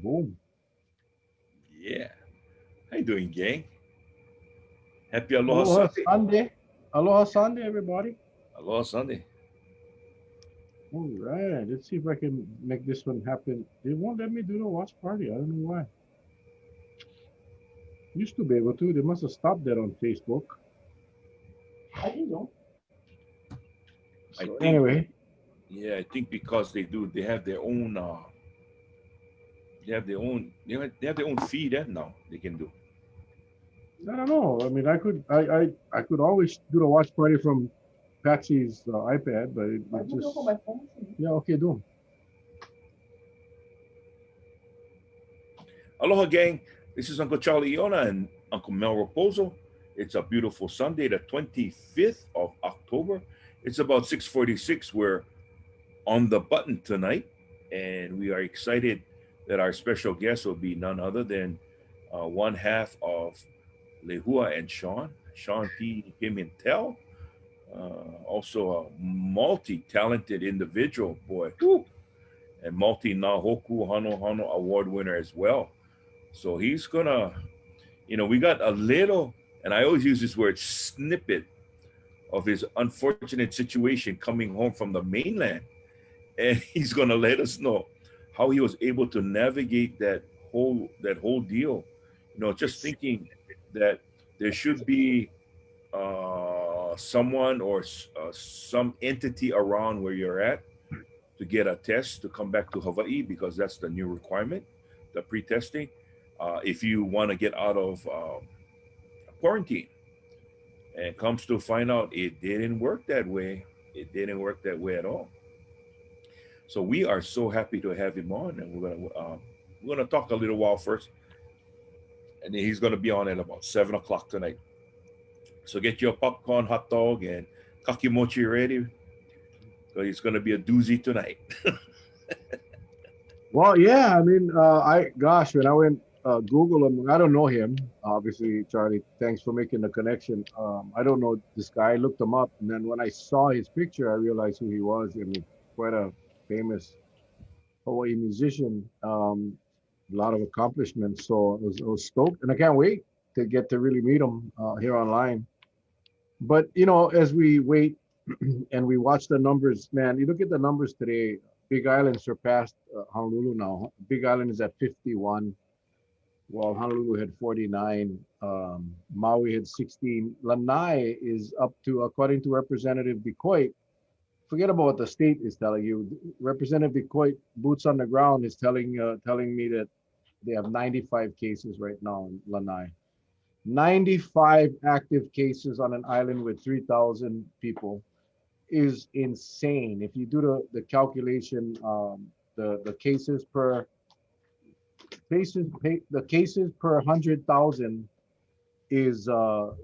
Boom. Yeah. How you doing, gang? Happy Aloha Aloha Sunday. Sunday. Aloha Sunday, everybody. Aloha Sunday. All right. Let's see if I can make this one happen. They won't let me do the watch party. I don't know why. Used to be able to. They must have stopped that on Facebook. I didn't know. I So think, anyway, yeah, I think because they have their own, they have their own feed, now they can do. I don't know. I mean, I could always do the watch party from Patsy's iPad, but it just yeah. Okay, do 'em. Aloha, gang. This is Uncle Charlie Iona and Uncle Mel Raposo. It's a beautiful Sunday, the 25th of October. It's about 6:46. We're on the button tonight, and we are excited that our special guest will be none other than one half of Lehua and Shawn Pimental, also a multi-talented individual, boy, whew, and multi-Nahoku Hano Hano award winner as well. So he's gonna, we got a little, and I always use this word, snippet of his unfortunate situation coming home from the mainland, and he's gonna let us know how he was able to navigate that whole deal. Just thinking that there should be someone or some entity around where you're at to get a test to come back to Hawaii because that's the new requirement, the pre-testing. If you want to get out of quarantine, and comes to find out it didn't work that way. It didn't work that way at all. So we are so happy to have him on, and we're gonna talk a little while first, and then he's gonna be on at about 7 o'clock tonight. So get your popcorn, hot dog, and kakimochi ready because it's gonna be a doozy tonight. Well, yeah. I mean, I gosh, when I went Google him, I don't know him. Obviously, Charlie, thanks for making the connection. I don't know this guy. I looked him up, and then when I saw his picture, I realized who he was. I mean, quite a famous Hawaii musician. A lot of accomplishments. So I was stoked, and I can't wait to get to really meet him here online. But as we wait and we watch the numbers, man, you look at the numbers today. Big Island surpassed Honolulu now. Big Island is at 51, while Honolulu had 49. Maui had 16. Lanai is up to, according to Representative Becoit, forget about what the state is telling you. Representative Becoit, boots on the ground, is telling me that they have 95 cases right now in Lanai. 95 active cases on an island with 3,000 people is insane. If you do the calculation, the cases per 100,000 is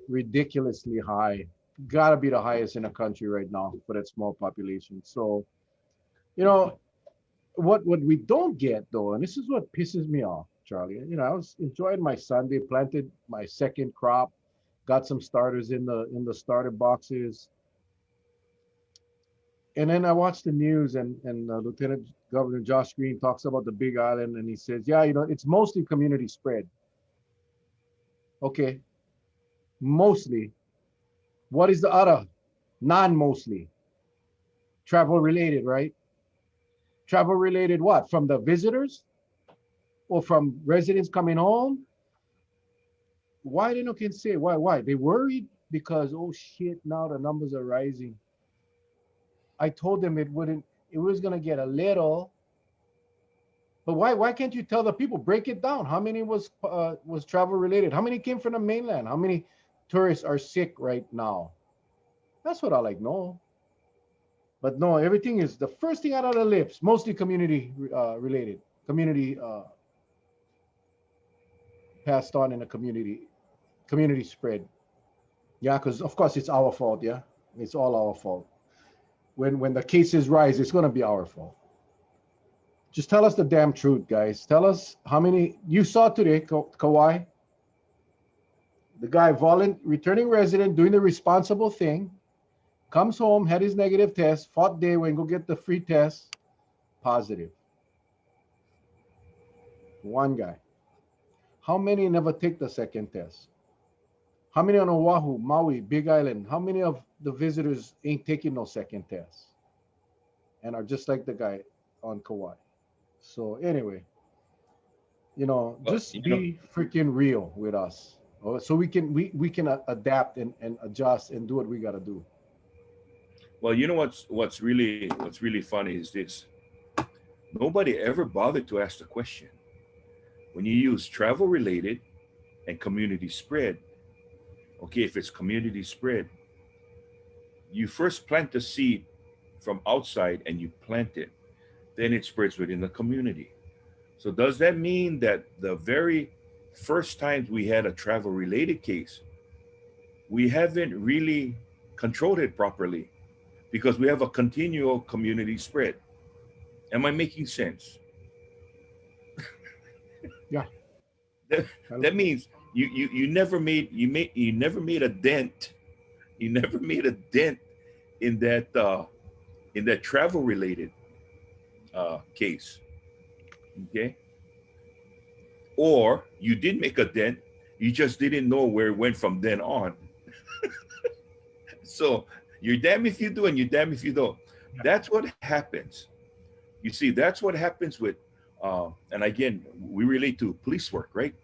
ridiculously high. Got to be the highest in the country right now for that small population. So, you know, what we don't get though, and this is what pisses me off, Charlie. I was enjoying my Sunday, planted my second crop, got some starters in the starter boxes, and then I watched the news, and Lieutenant Governor Josh Green talks about the Big Island, and he says, yeah, it's mostly community spread. Okay, mostly. What is the other? Non-mostly. Travel related, right? Travel related what? From the visitors or from residents coming home? Why they not can say why? They worried because oh shit, now the numbers are rising. I told them it was gonna get a little, but why can't you tell the people, break it down? How many was travel related? How many came from the mainland? How many tourists are sick right now? That's what I like know. But no, everything is the first thing out of the lips, mostly community related, community passed on in the community spread. Yeah, because of course it's our fault. Yeah, it's all our fault. When the cases rise, it's gonna be our fault. Just tell us the damn truth, guys. Tell us how many you saw today, Kawhi. The guy, returning resident, doing the responsible thing, comes home, had his negative test, fought day when go get the free test, positive. One guy. How many never take the second test? How many on Oahu, Maui, Big Island? How many of the visitors ain't taking no second test and are just like the guy on Kauai? So anyway, But just be freaking real with us, so we can adapt and adjust and do what we got to do. well, you know what's really funny is this. Nobody ever bothered to ask the question. When you use travel related and community spread, okay, if it's community spread, you first plant the seed from outside and you plant it, then it spreads within the community. So does that mean that the very first times we had a travel related case, we haven't really controlled it properly because we have a continual community spread? Am I making sense? Yeah. That, I- that means you never made a dent. You never made a dent in that travel related case. Okay, or you did make a dent, you just didn't know where it went from then on. So you're damn if you do and you're damn if you don't. yeah. That's what happens. You see, that's what happens with, and again, we relate to police work, right?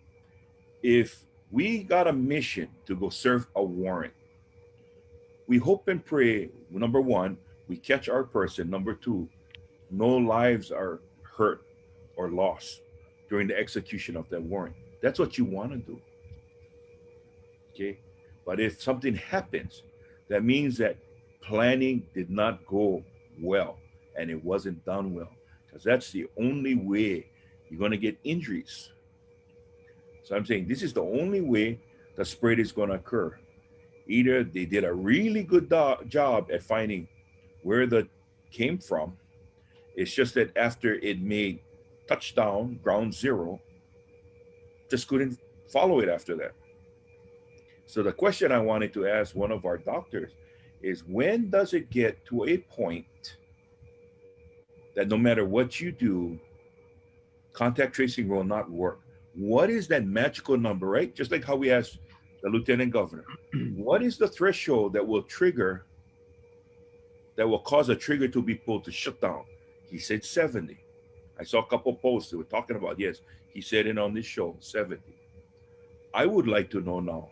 If we got a mission to go serve a warrant, we hope and pray, number one, we catch our person. Number two, no lives are hurt or lost during the execution of that warrant. That's what you want to do. Okay. But if something happens, that means that planning did not go well and it wasn't done well. Because that's the only way you're going to get injuries. So I'm saying this is the only way the spread is going to occur. Either they did a really good job at finding where the came from. It's just that after it made touchdown, ground zero, just couldn't follow it after that. So the question I wanted to ask one of our doctors is when does it get to a point that no matter what you do, contact tracing will not work? What is that magical number, right? Just like how we asked the lieutenant governor, what is the threshold that will cause a trigger to be pulled to shut down? He said 70. I saw a couple posts that were talking about, yes, he said it on this show, 70. I would like to know now,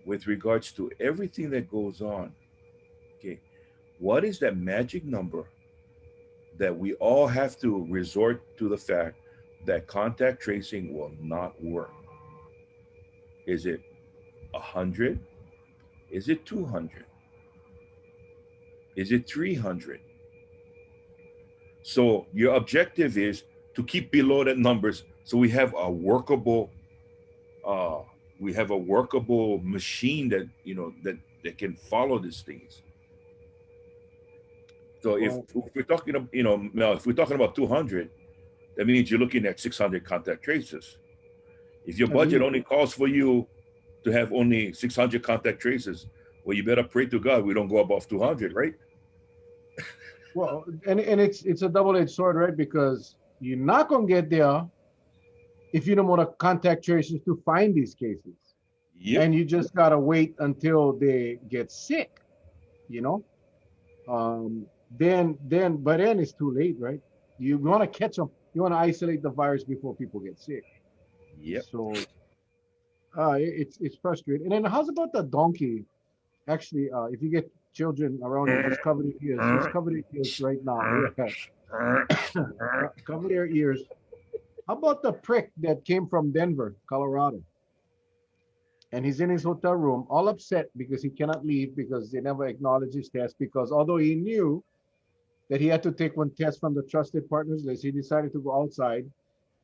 with regards to everything that goes on, okay, what is that magic number that we all have to resort to the fact that contact tracing will not work? Is it 100? Is it 200? Is it 300? So your objective is to keep below that numbers so uh, we have a workable machine that that can follow these things. So Well, if we're talking now if we're talking about 200, that means you're looking at 600 contact traces. If your at budget least. only calls for you to have only 600 contact traces, well, you better pray to God we don't go above 200, right? Well, and it's a double-edged sword, right? Because you're not gonna get there if you don't want to contact tracers to find these cases, Yep. and you just gotta wait until they get sick. You know, then by then it's too late, right? You want to catch them. You want to isolate the virus before people get sick. Yep. So it's frustrating. And then how's about the donkey? Actually, if you get children around you, just cover their ears. Just cover their ears right now. Yeah. Cover their ears. How about the prick that came from Denver, Colorado? And he's in his hotel room, all upset because he cannot leave because they never acknowledged his test. Because although he knew that he had to take one test from the trusted partners list, he decided to go outside,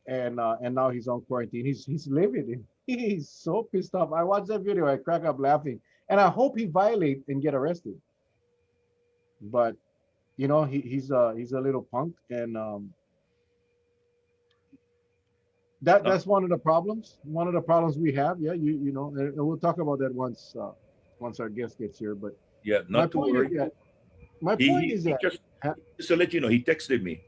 and now he's on quarantine. He's livid. He's so pissed off. I watched that video. I crack up laughing, and I hope he violate and get arrested. But he's a little punk, and Not that's one of the problems. One of the problems we have. Yeah, and we'll talk about that once our guest gets here. But yeah, my not to point is worry. that my He point he, is he that just uh, just to let you know, he texted me.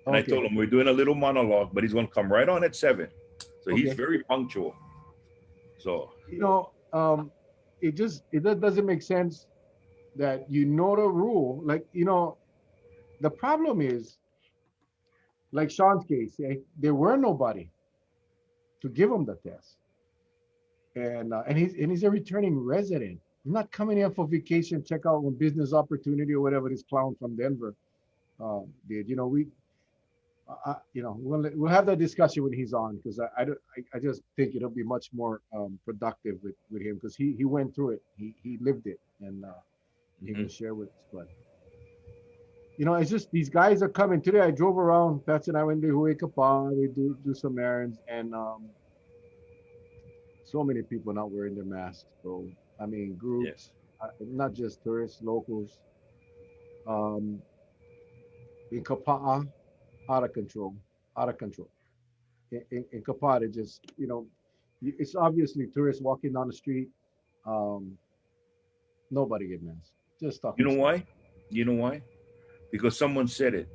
And I told Okay. him we're doing a little monologue, but he's going to come right on at 7. So he's Okay. very punctual. So You know, doesn't make sense that you know the rule. Like, the problem is, like Sean's case, there were nobody to give him the test, and he's a returning resident. He's not coming here for vacation, check out a business opportunity or whatever this clown from Denver did. We'll have that discussion when he's on, because I just think it'll be much more productive with him, because he went through it, he lived it, and he mhm. can share with us. But it's just these guys are coming today. I drove around. Betsy and I went to wake up on. We do some errands, and so many people not wearing their masks. So I mean, Yeah. groups, not just tourists, locals. Um, in Kapa'a, out of control, out of control. In Kapa'a, it just it's obviously tourists walking down the street. Um, Nobody get masks. Just You talking know straight. why? You know why? Because someone said it.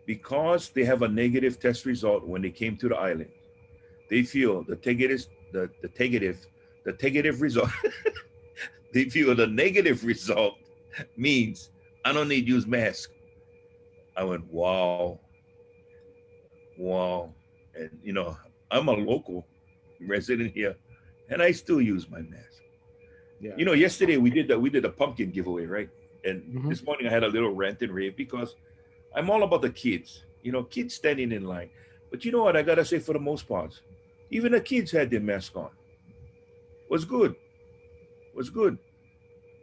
Because they have a negative test result when they came to the island, they feel the negative result. They feel the negative result means I don't need to use mask. I went, wow, wow, and I'm a local resident here, and I still use my mask. Yeah. Yesterday we did a pumpkin giveaway, right? And Hmm. this morning I had a little rant and rave because I'm all about the kids. Kids standing in line. But you know what? I gotta say, for the most part, even the kids had their mask on. Was good. Was good.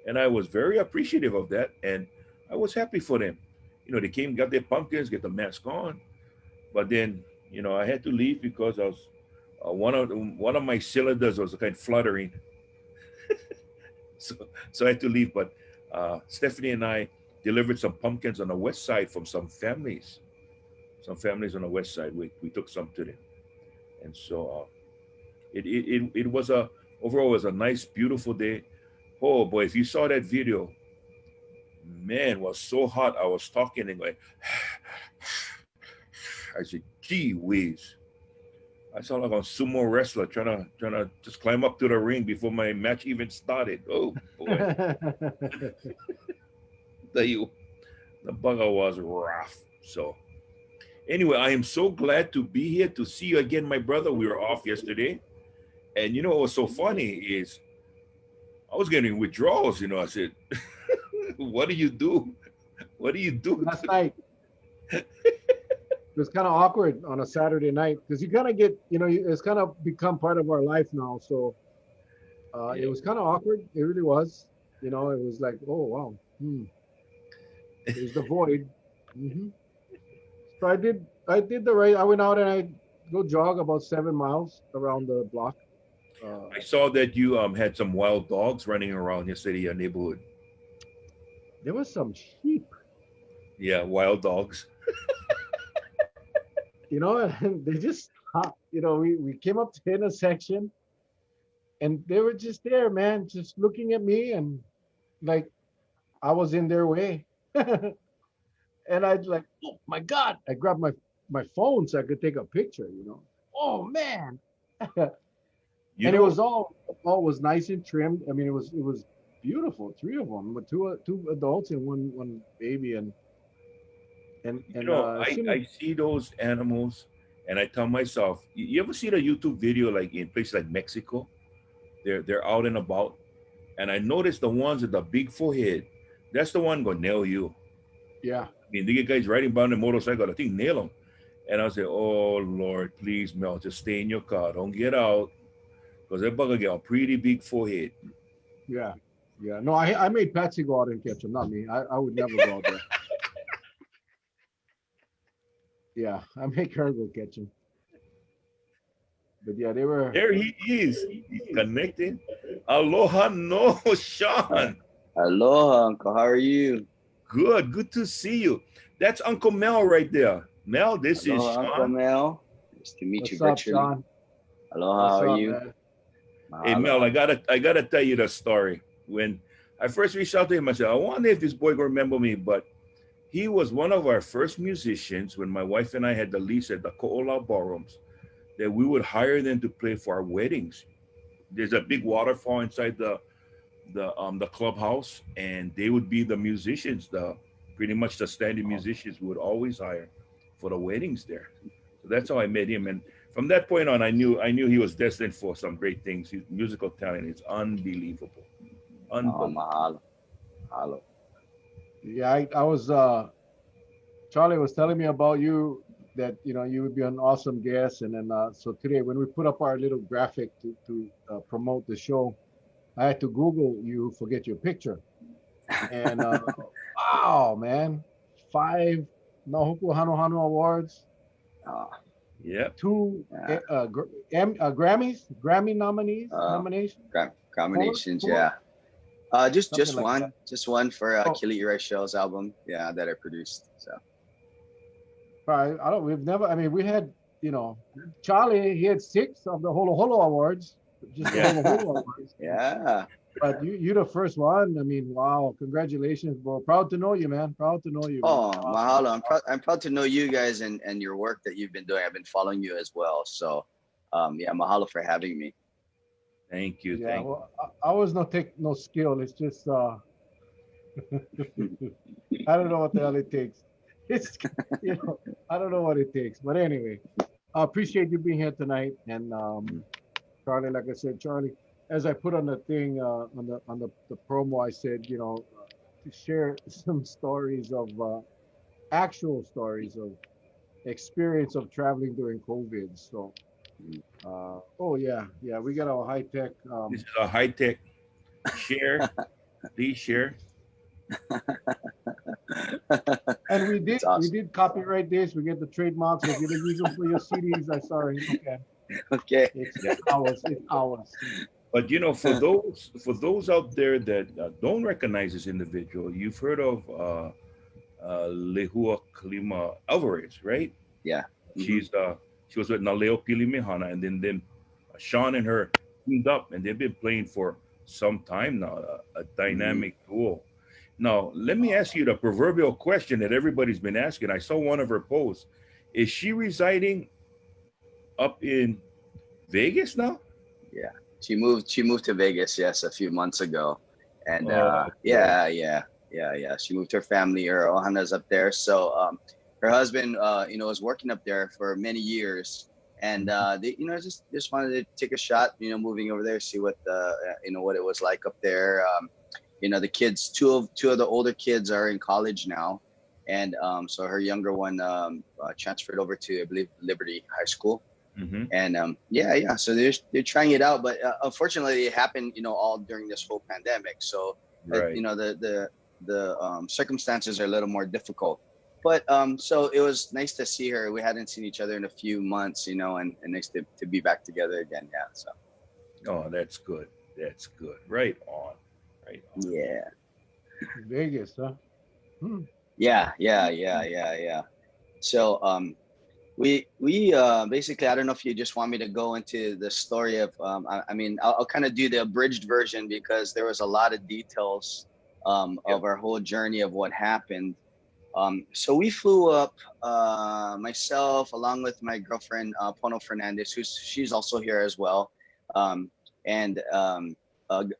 And I was very appreciative of that. And I was happy for them. They came, got their pumpkins, get the mask on. But then, I had to leave because I was one of my cylinders was kind of fluttering. So, so I had to leave. But Stephanie and I delivered some pumpkins on the west side from some families. Some families on the west side. We took some to them. And so it was overall it was a nice, beautiful day. Oh boy, if you saw that video, man, it was so hot. I was talking and going, I said, gee whiz. I sound like a sumo wrestler trying to just climb up to the ring before my match even started. Oh boy, the the bugger was rough. So anyway, I am so glad to be here to see you again, my brother. We were off yesterday, and what was so funny is I was getting withdrawals. I said, "What do you do? What do you do?" Last night it was kind of awkward on a Saturday night, because you kind of get, it's kind of become part of our life now. So it Yeah. was kind of awkward. It really was. It was like, oh wow, there's the void. Hmm. So I did the right. I went out and I go jog about 7 miles around the block. Uh, I saw that you had some wild dogs running around your city, your neighborhood. there was some sheep, Yeah, wild dogs. and they just stopped. We came up to the intersection, and they were just there, man, just looking at me, and like I was in their way. And I'd like, oh my God. I grabbed my phone so I could take a picture. Oh man. You And it know, was all was nice and trimmed. I mean, it was beautiful. Three of them, with two adults and one baby. And as soon as I see those animals, and I tell myself, you ever see the YouTube video like in places like Mexico? They're out and about, and I noticed the ones with the big forehead. That's the one gonna nail you. yeah. I mean, the guys riding by on the motorcycle, I think nail them. And I say, oh Lord, please, Mel, just stay in your car, don't get out, because that bugger got a pretty big forehead. Yeah. Yeah. No, I made Patsy go out and catch them, not me. I would never go out there. Yeah, I make her go catch them. But yeah, they were. There he is. He's connecting. Aloha, no, Uh, Sean. Aloha, Uncle. How are you? Good to see you. That's Uncle Mel right there. Mel, this is Aloha, Uncle Sean. Mel. Nice to meet you What's up, virtually. Sean? Aloha, how What's are up, you? man? Hey Mel, Mahalo. I gotta tell you the story. When I first reached out to him, I said, I wonder if this boy gonna remember me, but he was one of our first musicians when my wife and I had the lease at the Ko'olau Ballrooms that we would hire them to play for our weddings. There's a big waterfall inside the clubhouse, and they would be the musicians, the pretty much the standing Oh, musicians we would always hire for the weddings there. So that's how I met him, and from that point on, I knew he was destined for some great things. His musical talent is unbelievable, oh, unbelievable. mahalo, mahalo. Yeah, I was Charlie was telling me about you that you would be an awesome guest, and then so today when we put up our little graphic to promote the show, I had to Google you, forget your picture, and wow, man, five Nahuku Hano Hano awards, Oh, Yep. two yeah. Grammys, Grammy nominees, Uh, nomination, four, combinations, four, yeah. Just something like that. just one for Oh, Kili Rachel's album, yeah, that I produced. So I don't. We've never. I mean, we had you know Charlie. He had six of the Holo Holo awards, just the Yeah. Holo Holo awards. yeah. But you're the first one. I mean, wow, congratulations, bro. Proud to know you, man. Proud to know you, man. Oh, Awesome. mahalo. I'm proud to know you guys and your work that you've been doing. I've been following you as well. So yeah, mahalo for having me. Thank you, Yeah. thank Well, I was no take no skill. It's just I don't know what the hell it takes. It's I don't know what it takes. But anyway, I appreciate you being here tonight. And Charlie, like I said, Charlie, as I put on the thing on the promo, I said, to share some stories of actual stories of experience of traveling during COVID. So, oh yeah, we got our high tech. this is a high tech share. Please share. And we It's did we awesome. did copyright this. We get the trademark. So if you're gonna use them for your CDs, I'm sorry. Okay, Okay. Yeah. it's ours. It's ours. But for those out there that don't recognize this individual, you've heard of Lehua Kalima Alvarez, right? Yeah. Hmm. She's she was with Naleo Pilimihana, and then Sean and her teamed up, and they've been playing for some time now, a Hmm. dynamic duo. Now, let me ask you the proverbial question that everybody's been asking. I saw one of her posts. Is she residing up in Vegas now? Yeah. She moved to Vegas, yes, a few months ago. And Oh boy. yeah. She moved her family, her Ohana's up there. So her husband was working up there for many years. And they, just wanted to take a shot, moving over there, see what what it was like up there. The kids, two of the older kids are in college now. And so her younger one transferred over to, I believe, Liberty High School. Mm-hmm. And yeah, so they're trying it out, but unfortunately it happened all during this whole pandemic. So Right. the circumstances are a little more difficult, but so it was nice to see her. We hadn't seen each other in a few months, and nice to be back together again. Yeah, so Oh, that's good. That's good. Right on. Right on. yeah. Vegas, huh? Hmm. Yeah. So we basically, I don't know if you just want me to go into the story of I mean, I'll kind of do the abridged version because there was a lot of details Yep. of our whole journey of what happened. So we flew up, myself along with my girlfriend Pono Fernandez, she's also here as well, um, and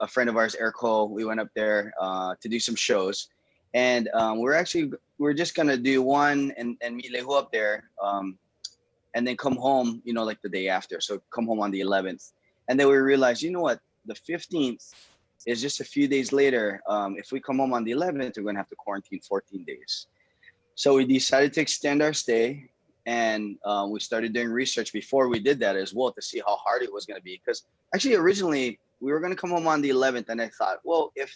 a friend of ours, Erko. We went up there to do some shows, and we're just gonna do one and meet Lehu up there, and then come home, like the day after. So come home on the 11th, and then we realized, what, the 15th is just a few days later. If we come home on the 11th, we're gonna have to quarantine 14 days. So we decided to extend our stay, and we started doing research before we did that as well to see how hard it was going to be. Because actually, originally we were going to come home on the 11th, and I thought, well, if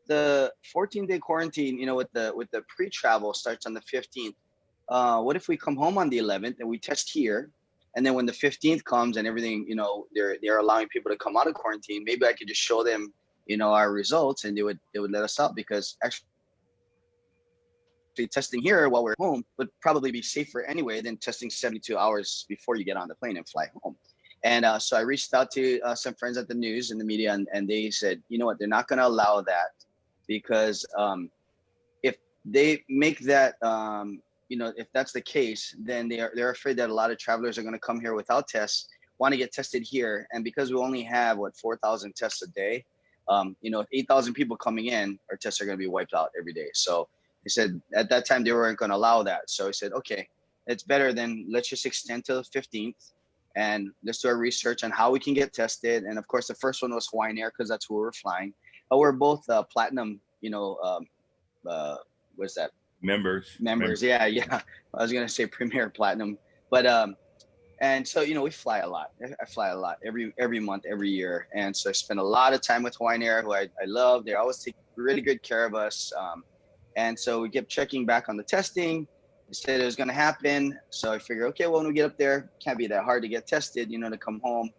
the 14-day quarantine, with the pre-travel starts on the 15th, what if we come home on the 11th and we test here, and then when the 15th comes and everything, they're allowing people to come out of quarantine, maybe I could just show them, our results, and they would let us out, because actually testing here while we're home would probably be safer anyway than testing 72 hours before you get on the plane and fly home. And so I reached out to some friends at the news and the media, and they said, you know what, they're not going to allow that, because if they make that if that's the case, then they're afraid that a lot of travelers are going to come here without tests, want to get tested here, and because we only have 4,000 tests a day, if 8,000 people coming in, our tests are going to be wiped out every day. So he said at that time they weren't going to allow that. So he said, okay, it's better than let's just extend to the 15th, and let's do our research on how we can get tested. And of course, the first one was Hawaiian Air because that's who we're flying. But we're both platinum, what's that? Members. Members. Yeah, yeah. I was gonna say premier platinum, but and so we fly a lot. I fly a lot every month, every year, and so I spend a lot of time with Hawaiian Air, who I love. They always take really good care of us, and so we kept checking back on the testing. They said it was gonna happen, so I figured, okay, well, when we get up there, can't be that hard to get tested, to come home.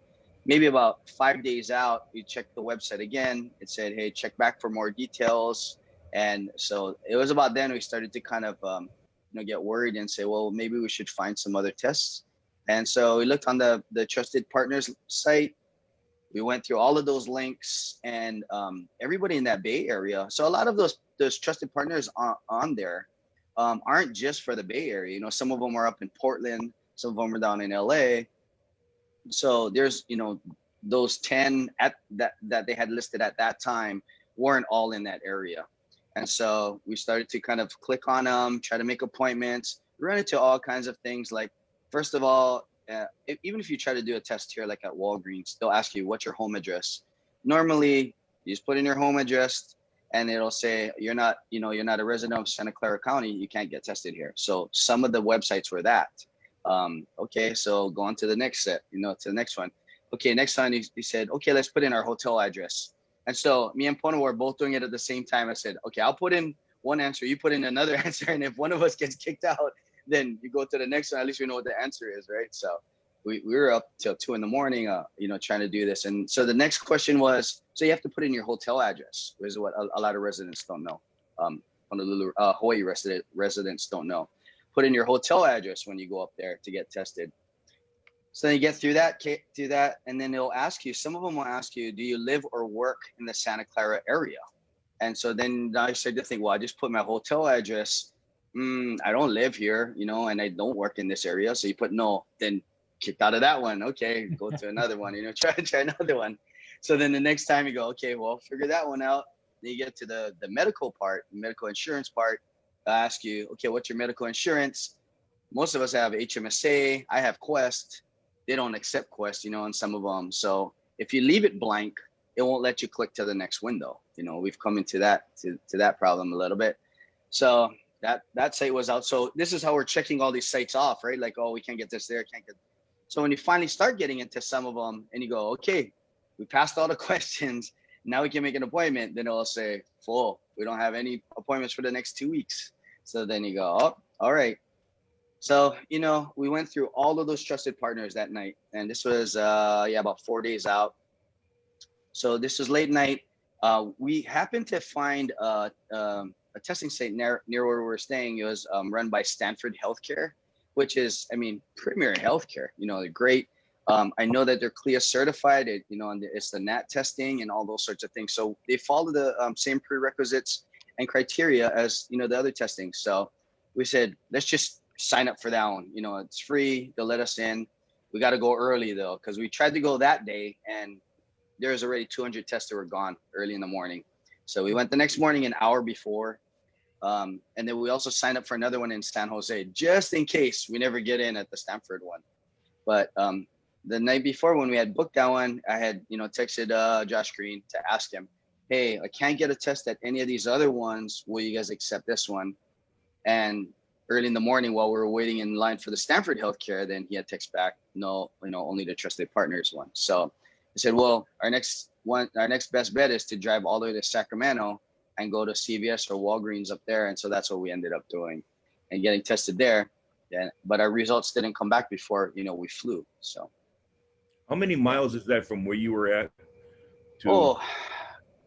Maybe about 5 days out, we checked the website again. It said, hey, check back for more details. And so it was about then we started to kind of, get worried and say, well, maybe we should find some other tests. And so we looked on the Trusted Partners site. We went through all of those links, and everybody in that Bay Area. So a lot of those Trusted Partners on there aren't just for the Bay Area. Some of them are up in Portland, some of them are down in LA. So there's, those 10 at that they had listed at that time weren't all in that area. And so we started to kind of click on them, try to make appointments, run into all kinds of things. Like, first of all, even if you try to do a test here, like at Walgreens, they'll ask you, what's your home address? Normally, you just put in your home address and it'll say, you're not a resident of Santa Clara County, you can't get tested here. So some of the websites were that. Okay, so go on to the next set, to the next one. Okay, next time he said, okay, let's put in our hotel address. And so me and Pono were both doing it at the same time. I said, okay, I'll put in one answer, you put in another answer. And if one of us gets kicked out, then you go to the next one. At least we know what the answer is, right? So we were up till 2 a.m, trying to do this. And so the next question was, so you have to put in your hotel address, which is what a lot of residents don't know. Honolulu, Hawaii residents don't know. Put in your hotel address when you go up there to get tested. So then you get through that, and then they'll ask you, some of them will ask you, do you live or work in the Santa Clara area? And so then I started to think, well, I just put my hotel address. I don't live here, and I don't work in this area. So you put no, then kicked out of that one. Okay, go to another one, try another one. So then the next time you go, okay, well, figure that one out. Then you get to the medical part, the medical insurance part. I ask you, okay, what's your medical insurance? Most of us have HMSA. I have Quest. They don't accept Quest, on some of them. So if you leave it blank, it won't let you click to the next window. We've come into that to that problem a little bit. So that site was out. So this is how we're checking all these sites off, right? Like, oh, we can't get this there, can't get. So when you finally start getting into some of them and you go, okay, we passed all the questions, now we can make an appointment, then it'll say full. We don't have any appointments for the next 2 weeks. So then you go, oh, all right. So, we went through all of those Trusted Partners that night. And this was, about 4 days out. So this was late night. We happened to find a testing site near where we were staying. It was run by Stanford Healthcare, which is, premier healthcare, they're great. I know that they're CLIA certified, and it's the NAT testing and all those sorts of things. So they follow the same prerequisites and criteria as, the other testing. So we said, let's just sign up for that one. It's free. They'll let us in. We got to go early though, because we tried to go that day and there's already 200 tests that were gone early in the morning. So we went the next morning an hour before. And then we also signed up for another one in San Jose, just in case we never get in at the Stanford one. But the night before when we had booked that one, I had, texted Josh Green to ask him, hey, I can't get a test at any of these other ones. Will you guys accept this one? And early in the morning while we were waiting in line for the Stanford Healthcare, then he had text back, no, only the Trusted Partners one. So I said, well, our next best bet is to drive all the way to Sacramento and go to CVS or Walgreens up there. And so that's what we ended up doing and getting tested there. Yeah, but our results didn't come back before, we flew. So How many miles is that from where you were at to? Oh,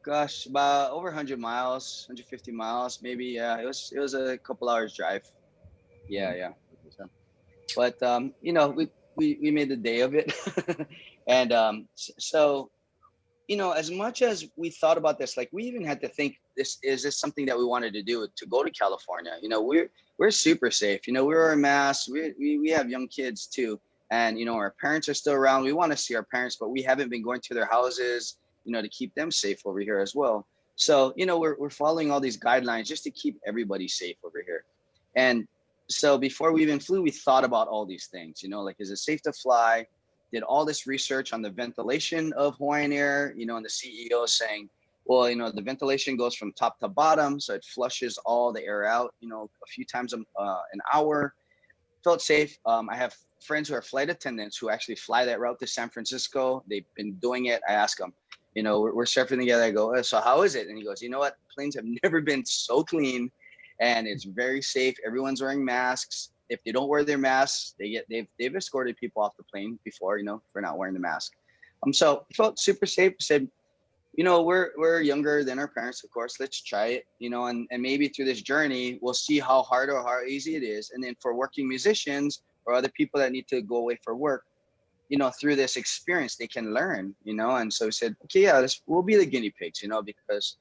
gosh, about over 100 miles, 150 miles, maybe. Yeah, it was a couple hours drive. Yeah. So, but we made the day of it, and so as much as we thought about this, like we even had to think this something that we wanted to do to go to California? We're super safe. We wear a mask. We have young kids too, and our parents are still around. We want to see our parents, but we haven't been going to their houses, to keep them safe over here as well. So we're following all these guidelines just to keep everybody safe over here. And so before we even flew, we thought about all these things. Like, is it safe to fly? Did all this research on the ventilation of Hawaiian Air. And the CEO saying, well, the ventilation goes from top to bottom, so it flushes all the air out, a few times an hour. Felt safe. I have friends who are flight attendants who actually fly that route to San Francisco. They've been doing it. I ask them, we're surfing together. I go, so how is it? And he goes, you know what? Planes have never been so clean, and it's very safe. Everyone's wearing masks. If they don't wear their masks, they've escorted people off the plane before, for not wearing the mask. So I felt super safe. Said, we're younger than our parents, of course. Let's try it, and maybe through this journey, we'll see how hard or how easy it is. And then for working musicians or other people that need to go away for work, through this experience, they can learn, And so we said, okay, yeah, we'll be the guinea pigs, because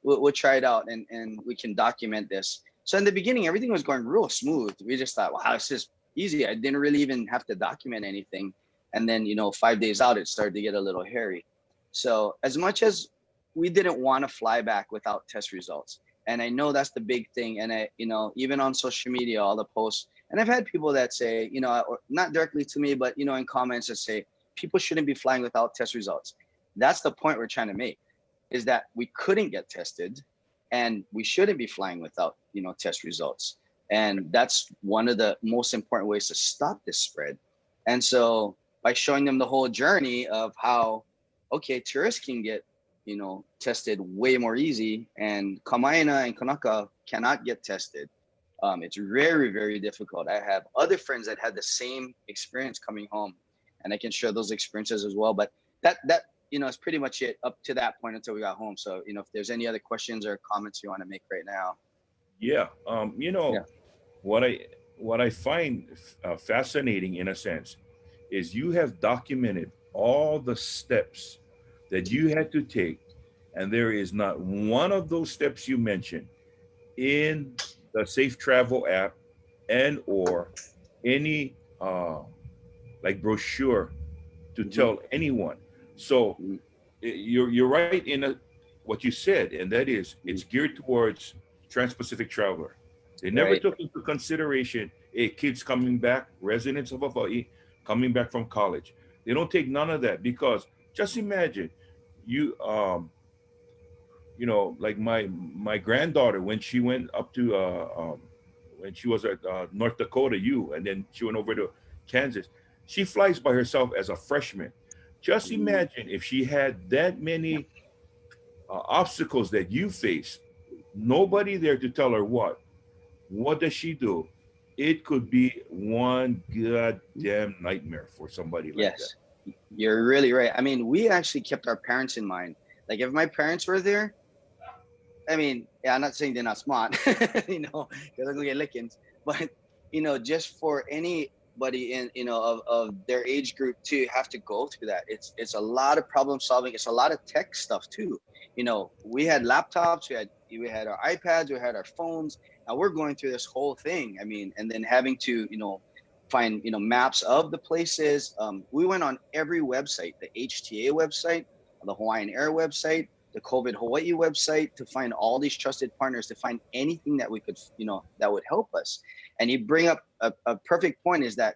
we'll try it out and we can document this. So in the beginning, everything was going real smooth. We just thought, wow, it's just easy. I didn't really even have to document anything. And then, 5 days out, it started to get a little hairy. So as much as we didn't want to fly back without test results, and I know that's the big thing. And even on social media, all the posts, and I've had people that say, or not directly to me, but, in comments that say people shouldn't be flying without test results. That's the point we're trying to make, is that we couldn't get tested and we shouldn't be flying without, test results. And that's one of the most important ways to stop this spread. And so by showing them the whole journey of how, okay, tourists can get, tested way more easy, and Kamaina and Kanaka cannot get tested. It's very, very difficult. I have other friends that had the same experience coming home, and I can share those experiences as well. But that is pretty much it up to that point until we got home. So, if there's any other questions or comments you want to make right now. Yeah. Yeah. What I find fascinating in a sense is you have documented all the steps that you had to take, and there is not one of those steps you mentioned in the Safe Travel app and or any like brochure to Mm-hmm. tell anyone. So you're right in what you said, and that is it's geared towards trans-Pacific traveler. They never Right. took into consideration kids coming back, residents of Hawaii coming back from college. They don't take none of that because just imagine you like my granddaughter when she went up to when she was at North Dakota U, and then she went over to Kansas. She flies by herself as a freshman. Just imagine if she had that many obstacles that you face, nobody there to tell her what does she do? It could be one goddamn nightmare for somebody like that. Yes, you're really right. I mean, we actually kept our parents in mind. Like, if my parents were there, I mean, yeah, I'm not saying they're not smart, because they're gonna get lickings, but just for anybody in of their age group to have to go through that, it's a lot of problem solving. It's a lot of tech stuff too. We had laptops, we had our iPads, we had our phones, and we're going through this whole thing. I mean, and then having to find maps of the places. We went on every website, the HTA website, the Hawaiian Air website, the COVID Hawaii website, to find all these trusted partners, to find anything that we could, that would help us. And you bring up a perfect point, is that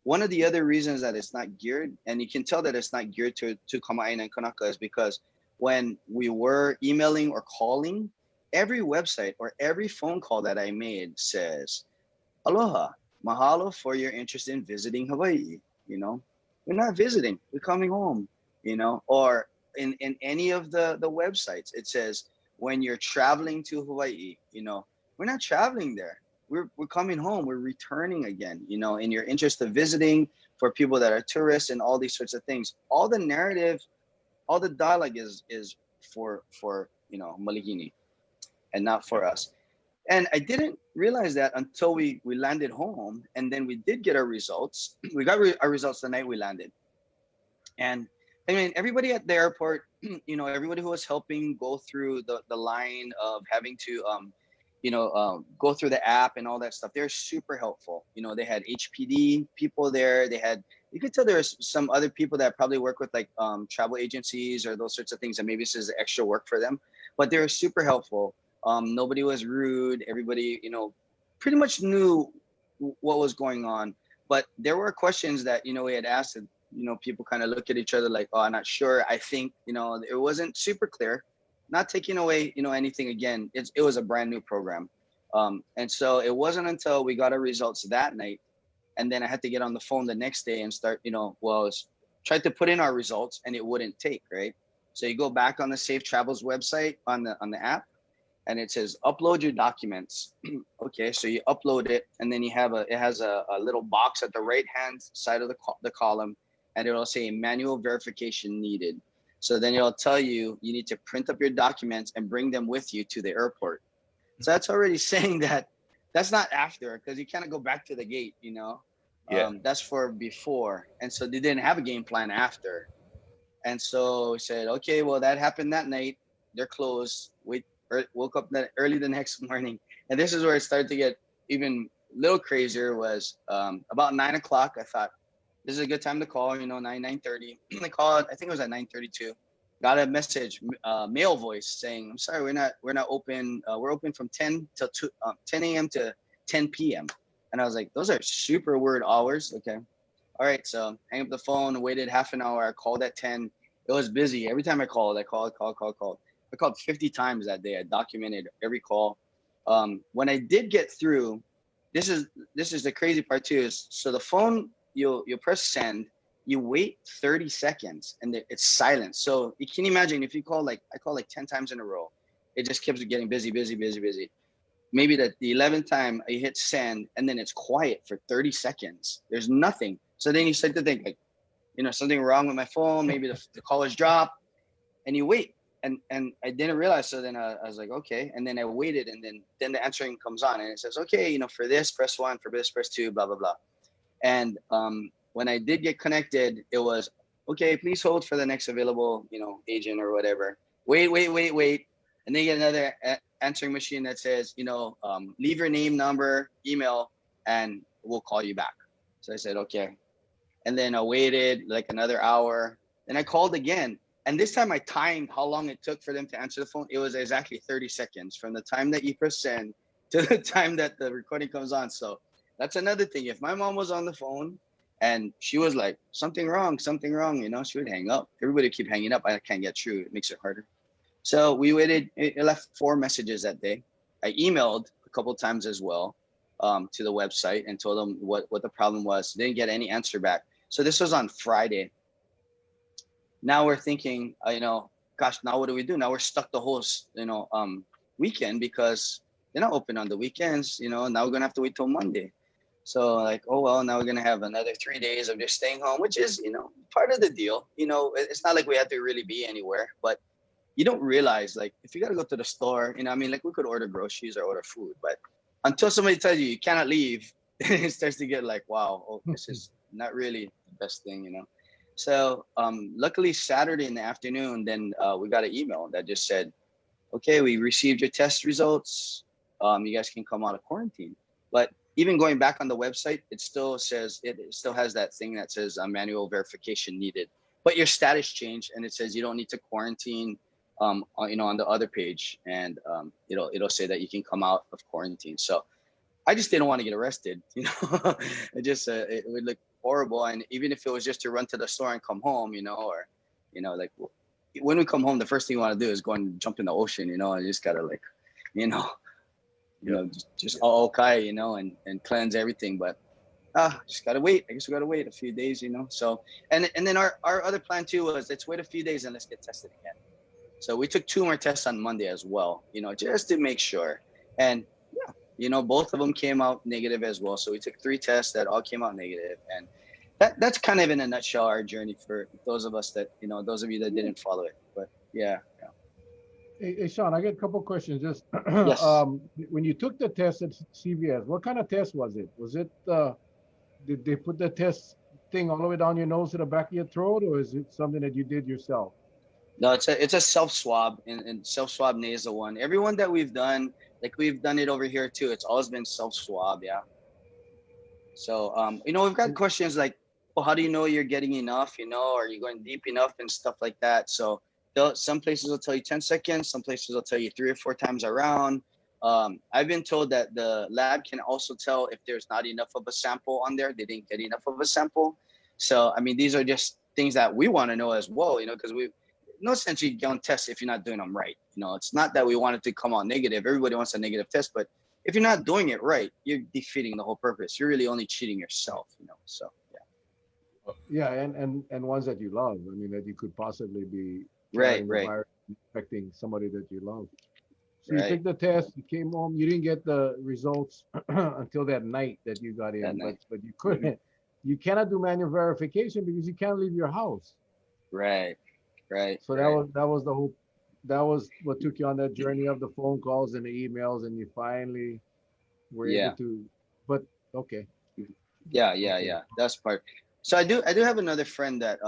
one of the other reasons that it's not geared, and you can tell that it's not geared to Kama'aina and Kanaka, is because when we were emailing or calling, every website or every phone call that I made says, aloha, mahalo for your interest in visiting Hawaii. We're not visiting, we're coming home, or in any of the websites, it says, when you're traveling to Hawaii, we're not traveling there. We're coming home. We're returning again, in your interest of visiting, for people that are tourists and all these sorts of things. All the narrative, all the dialogue is for Malihini and not for us. And I didn't realize that until we landed home, and then we did get our results. We got our results the night we landed. And I mean, everybody at the airport, everybody who was helping go through the line of having to go through the app and all that stuff. They're super helpful. They had HPD people there. They had, you could tell there's some other people that probably work with like travel agencies or those sorts of things, and maybe this is extra work for them, but they're super helpful. Nobody was rude. Everybody, pretty much knew what was going on. But there were questions that we had asked, and people kind of look at each other like, oh, I'm not sure. I think it wasn't super clear. Not taking away anything. Again, it was a brand new program, and so it wasn't until we got our results that night, and then I had to get on the phone the next day and start tried to put in our results, and it wouldn't take, right. So you go back on the Safe Travels website on the app, and it says upload your documents. Okay, so you upload it, and then it has a little box at the right hand side of the column, and it'll say manual verification needed. So then it'll tell you need to print up your documents and bring them with you to the airport. So that's already saying that that's not after, because you can't go back to the gate. Yeah. That's for before, and so they didn't have a game plan after. And so we said, okay, well, that happened that night. They're closed. Woke up early the next morning. And this is where it started to get even a little crazier. Was about 9 o'clock. I thought, this is a good time to call, 9:30. I called, I think it was at 9:32. Got a message, male voice saying, I'm sorry, we're not open. We're open from 10 till 10 a.m. to 10 p.m. And I was like, those are super weird hours. Okay. All right, so hang up the phone, waited half an hour. I called at 10. It was busy. Every time I called. I called. I called 50 times that day. I documented every call. When I did get through, this is the crazy part too. Is so the phone, you'll press send, you wait 30 seconds, and it's silent. So you can imagine if you call I call like 10 times in a row, it just keeps getting busy. Maybe the 11th time I hit send, and then it's quiet for 30 seconds. There's nothing. So then you start to think like, something wrong with my phone. Maybe the call is dropped, and you wait. And I didn't realize. So then I was like, okay. And then I waited, and then the answering comes on, and it says, okay, for this, press 1, for this, press 2, blah, blah, blah. And when I did get connected, it was, okay, please hold for the next available, agent or whatever. Wait. And then you get another answering machine that says, leave your name, number, email, and we'll call you back. So I said, okay. And then I waited like another hour. Then I called again. And this time I timed how long it took for them to answer the phone. It was exactly 30 seconds from the time that you press send to the time that the recording comes on. So that's another thing. If my mom was on the phone and she was like, something wrong, she would hang up. Everybody would keep hanging up. I can't get through. It makes it harder. So we waited. It left 4 messages that day. I emailed a couple of times as well to the website and told them what the problem was. Didn't get any answer back. So this was on Friday. Now we're thinking, gosh, now what do we do? Now we're stuck the whole, weekend, because they're not open on the weekends. Now we're gonna have to wait till Monday. So like, oh well, now we're gonna have another 3 days of just staying home, which is, part of the deal. It's not like we have to really be anywhere, but you don't realize, like, if you got to go to the store, like we could order groceries or order food, but until somebody tells you cannot leave, it starts to get like, wow, this is not really the best thing. So luckily Saturday in the afternoon, then we got an email that just said, okay, we received your test results. You guys can come out of quarantine. But even going back on the website, it still has that thing that says manual verification needed. But your status changed, and it says you don't need to quarantine. On the other page, and it'll say that you can come out of quarantine. So I just didn't want to get arrested. It would look horrible. And even if it was just to run to the store and come home, or like when we come home, the first thing you want to do is go and jump in the ocean. And you just gotta like, just all okay, and cleanse everything. But just gotta wait. I guess we gotta wait a few days. So and then our other plan too was, let's wait a few days and let's get tested again. So we took 2 more tests on Monday as well, just to make sure. And yeah, both of them came out negative as well. So we took 3 tests that all came out negative. And that's kind of in a nutshell our journey for those of us that, those of you that didn't follow it. But yeah. Hey, Shawn, I got a couple questions. Just Yes. when you took the test at CVS, what kind of test was it? Was it did they put the test thing all the way down your nose to the back of your throat, or is it something that you did yourself? No, it's a self swab, and self swab nasal one. Everyone that we've done, like we've done it over here too. It's always been self swab. Yeah. So, we've got questions like, well, how do you know you're getting enough? Are you going deep enough and stuff like that? So, some places will tell you 10 seconds, some places will tell you 3 or 4 times around. I've been told that the lab can also tell if there's not enough of a sample on there. They didn't get enough of a sample. So, I mean, these are just things that we want to know as well, because no sense you don't test if you're not doing them right. It's not that we want it to come out negative. Everybody wants a negative test, but if you're not doing it right, you're defeating the whole purpose. You're really only cheating yourself. So Yeah, and ones that you love. I mean, that you could possibly be right, carrying the right, virus, infecting somebody that you love. So you right. took the test, you came home, you didn't get the results until that night that you got That in, but night. you Hmm. couldn't. You cannot do manual verification because you can't leave your house. Right, right, So right. that was what took you on that journey of the phone calls and the emails, and you finally were able Yeah. to. But okay, Mhm. Yeah, yeah, okay, yeah. That's part. So I do have another friend that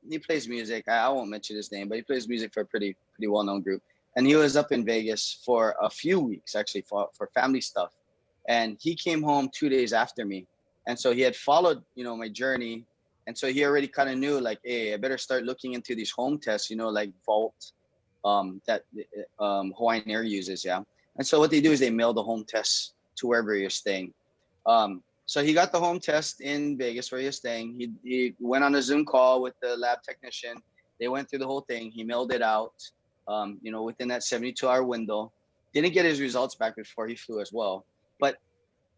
he plays music. I won't mention his name, but he plays music for a pretty well known group. And he was up in Vegas for a few weeks actually for family stuff. And he came home 2 days after me. And so he had followed, my journey. And so he already kind of knew like, hey, I better start looking into these home tests, like Vault, that Hawaiian Air uses, yeah. And so what they do is they mail the home tests to wherever you're staying. So he got the home test in Vegas where he was staying. He went on a Zoom call with the lab technician. They went through the whole thing. He mailed it out, within that 72-hour window. Didn't get his results back before he flew as well. But,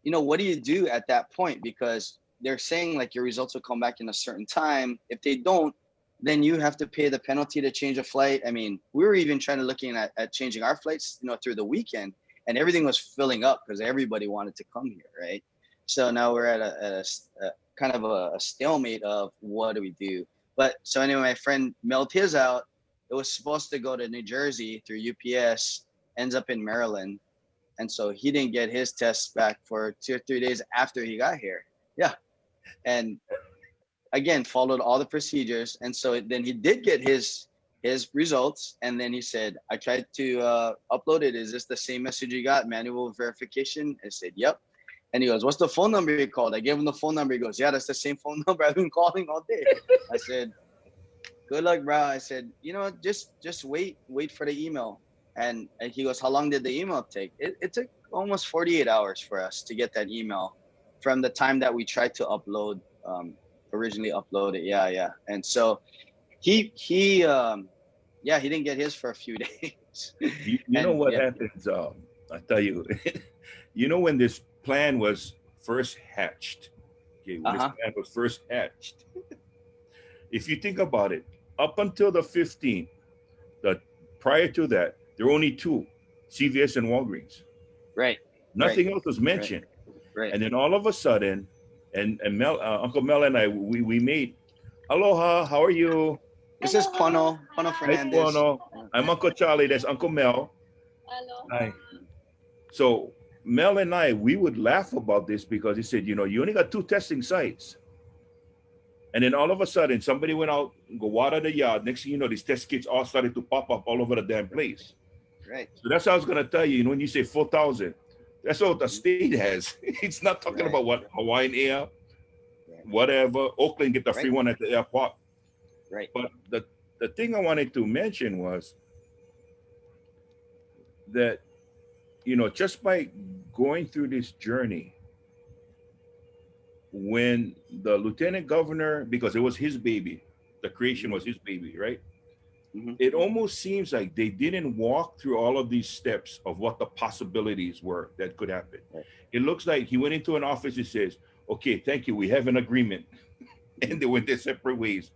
what do you do at that point? Because they're saying like your results will come back in a certain time. If they don't, then you have to pay the penalty to change a flight. I mean, we were even trying to looking at changing our flights, through the weekend, and everything was filling up because everybody wanted to come here, right? So now we're at a kind of a stalemate of what do we do? But so anyway, my friend mailed his out. It was supposed to go to New Jersey through UPS, ends up in Maryland, and so he didn't get his tests back for 2 or 3 days after he got here. Yeah, and again followed all the procedures, and so then he did get his results, and then he said, I tried to upload it. Is this the same message you got, manual verification? I said, yep. And he goes, what's the phone number you called? I gave him the phone number. He goes, yeah, that's the same phone number I've been calling all day. I said, good luck, bro. I said, just wait for the email. And he goes, how long did the email take? It took almost 48 hours for us to get that email from the time that we tried to upload, originally upload it. Yeah, yeah. And so he didn't get his for a few days. You know And what yeah, happens? I tell you, when this plan was first hatched, okay, when this uh-huh. plan was first hatched, if you think about it, up until the 15th, the prior to that, there were only two, CVS and Walgreens. Right, right, Nothing else was right, mentioned. right. And then all of a sudden, and Uncle Mel and I, we made, aloha, how are you? This is Aloha. Pono Hi, Hi. Fernandez. Puano. I'm Uncle Charlie. That's Uncle Mel. Aloha. Hi. So Mel and I, we would laugh about this because he said, you only got two testing sites. And then all of a sudden, somebody went out, go water the yard. Next thing you know, these test kits all started to pop up all over the damn place. Right, So that's what I was going to tell you. When you say 4,000, that's what the state has. It's not talking right, about what Hawaiian Air, right, whatever. Oakland get the free right, one at the airport. right. But the thing I wanted to mention was that, just by going through this journey, when the lieutenant governor, because it was his baby, the creation Mm-hmm, was his baby, right? mm-hmm, It almost seems like they didn't walk through all of these steps of what the possibilities were that could happen. right, It looks like he went into an office and says, okay, thank you, we have an agreement. mm-hmm, And they went their separate ways.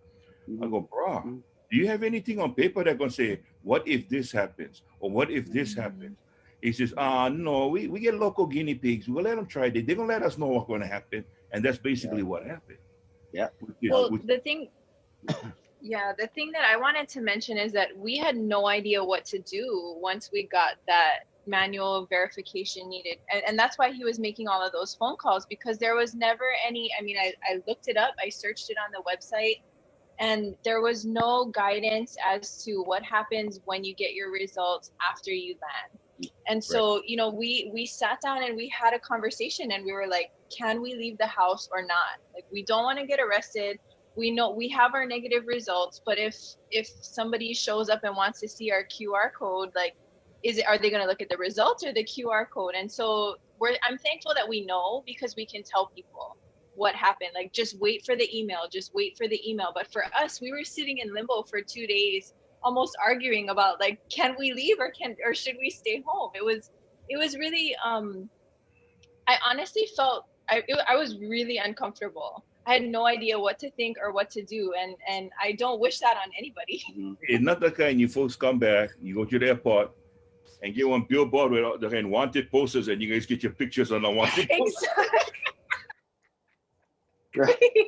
I mm-hmm, go, bro, mm-hmm. do you have anything on paper that's going to say, what if this happens? Or what if this happens? He says, no, we get local guinea pigs. We'll let them try it. They're going to let us know what's going to happen. And that's Yeah, basically what happened. yeah. Which is, Well, which, the thing that I wanted to mention is that we had no idea what to do once we got that manual verification needed. And that's why he was making all of those phone calls, because there was never any, I mean, I looked it up, I searched it on the website, and there was no guidance as to what happens when you get your results after you land. And Right. so, you know, we sat down and we had a conversation, and we were like, can we leave the house or not? Like, we don't want to get arrested. We know we have our negative results, but if somebody shows up and wants to see our QR code, like, are they going to look at the results or the QR code? And so I'm thankful that we know, because we can tell people what happened. Like, just wait for the email, just wait for the email. But for us, we were sitting in limbo for 2 days, almost arguing about, like, can we leave or should we stay home? It was really I honestly felt I was really uncomfortable. I had no idea what to think or what to do, and I don't wish that on anybody. It's not the kind you folks come back, you go to the airport and get one billboard with the kind wanted posters, and you guys get your pictures on the wanted posters.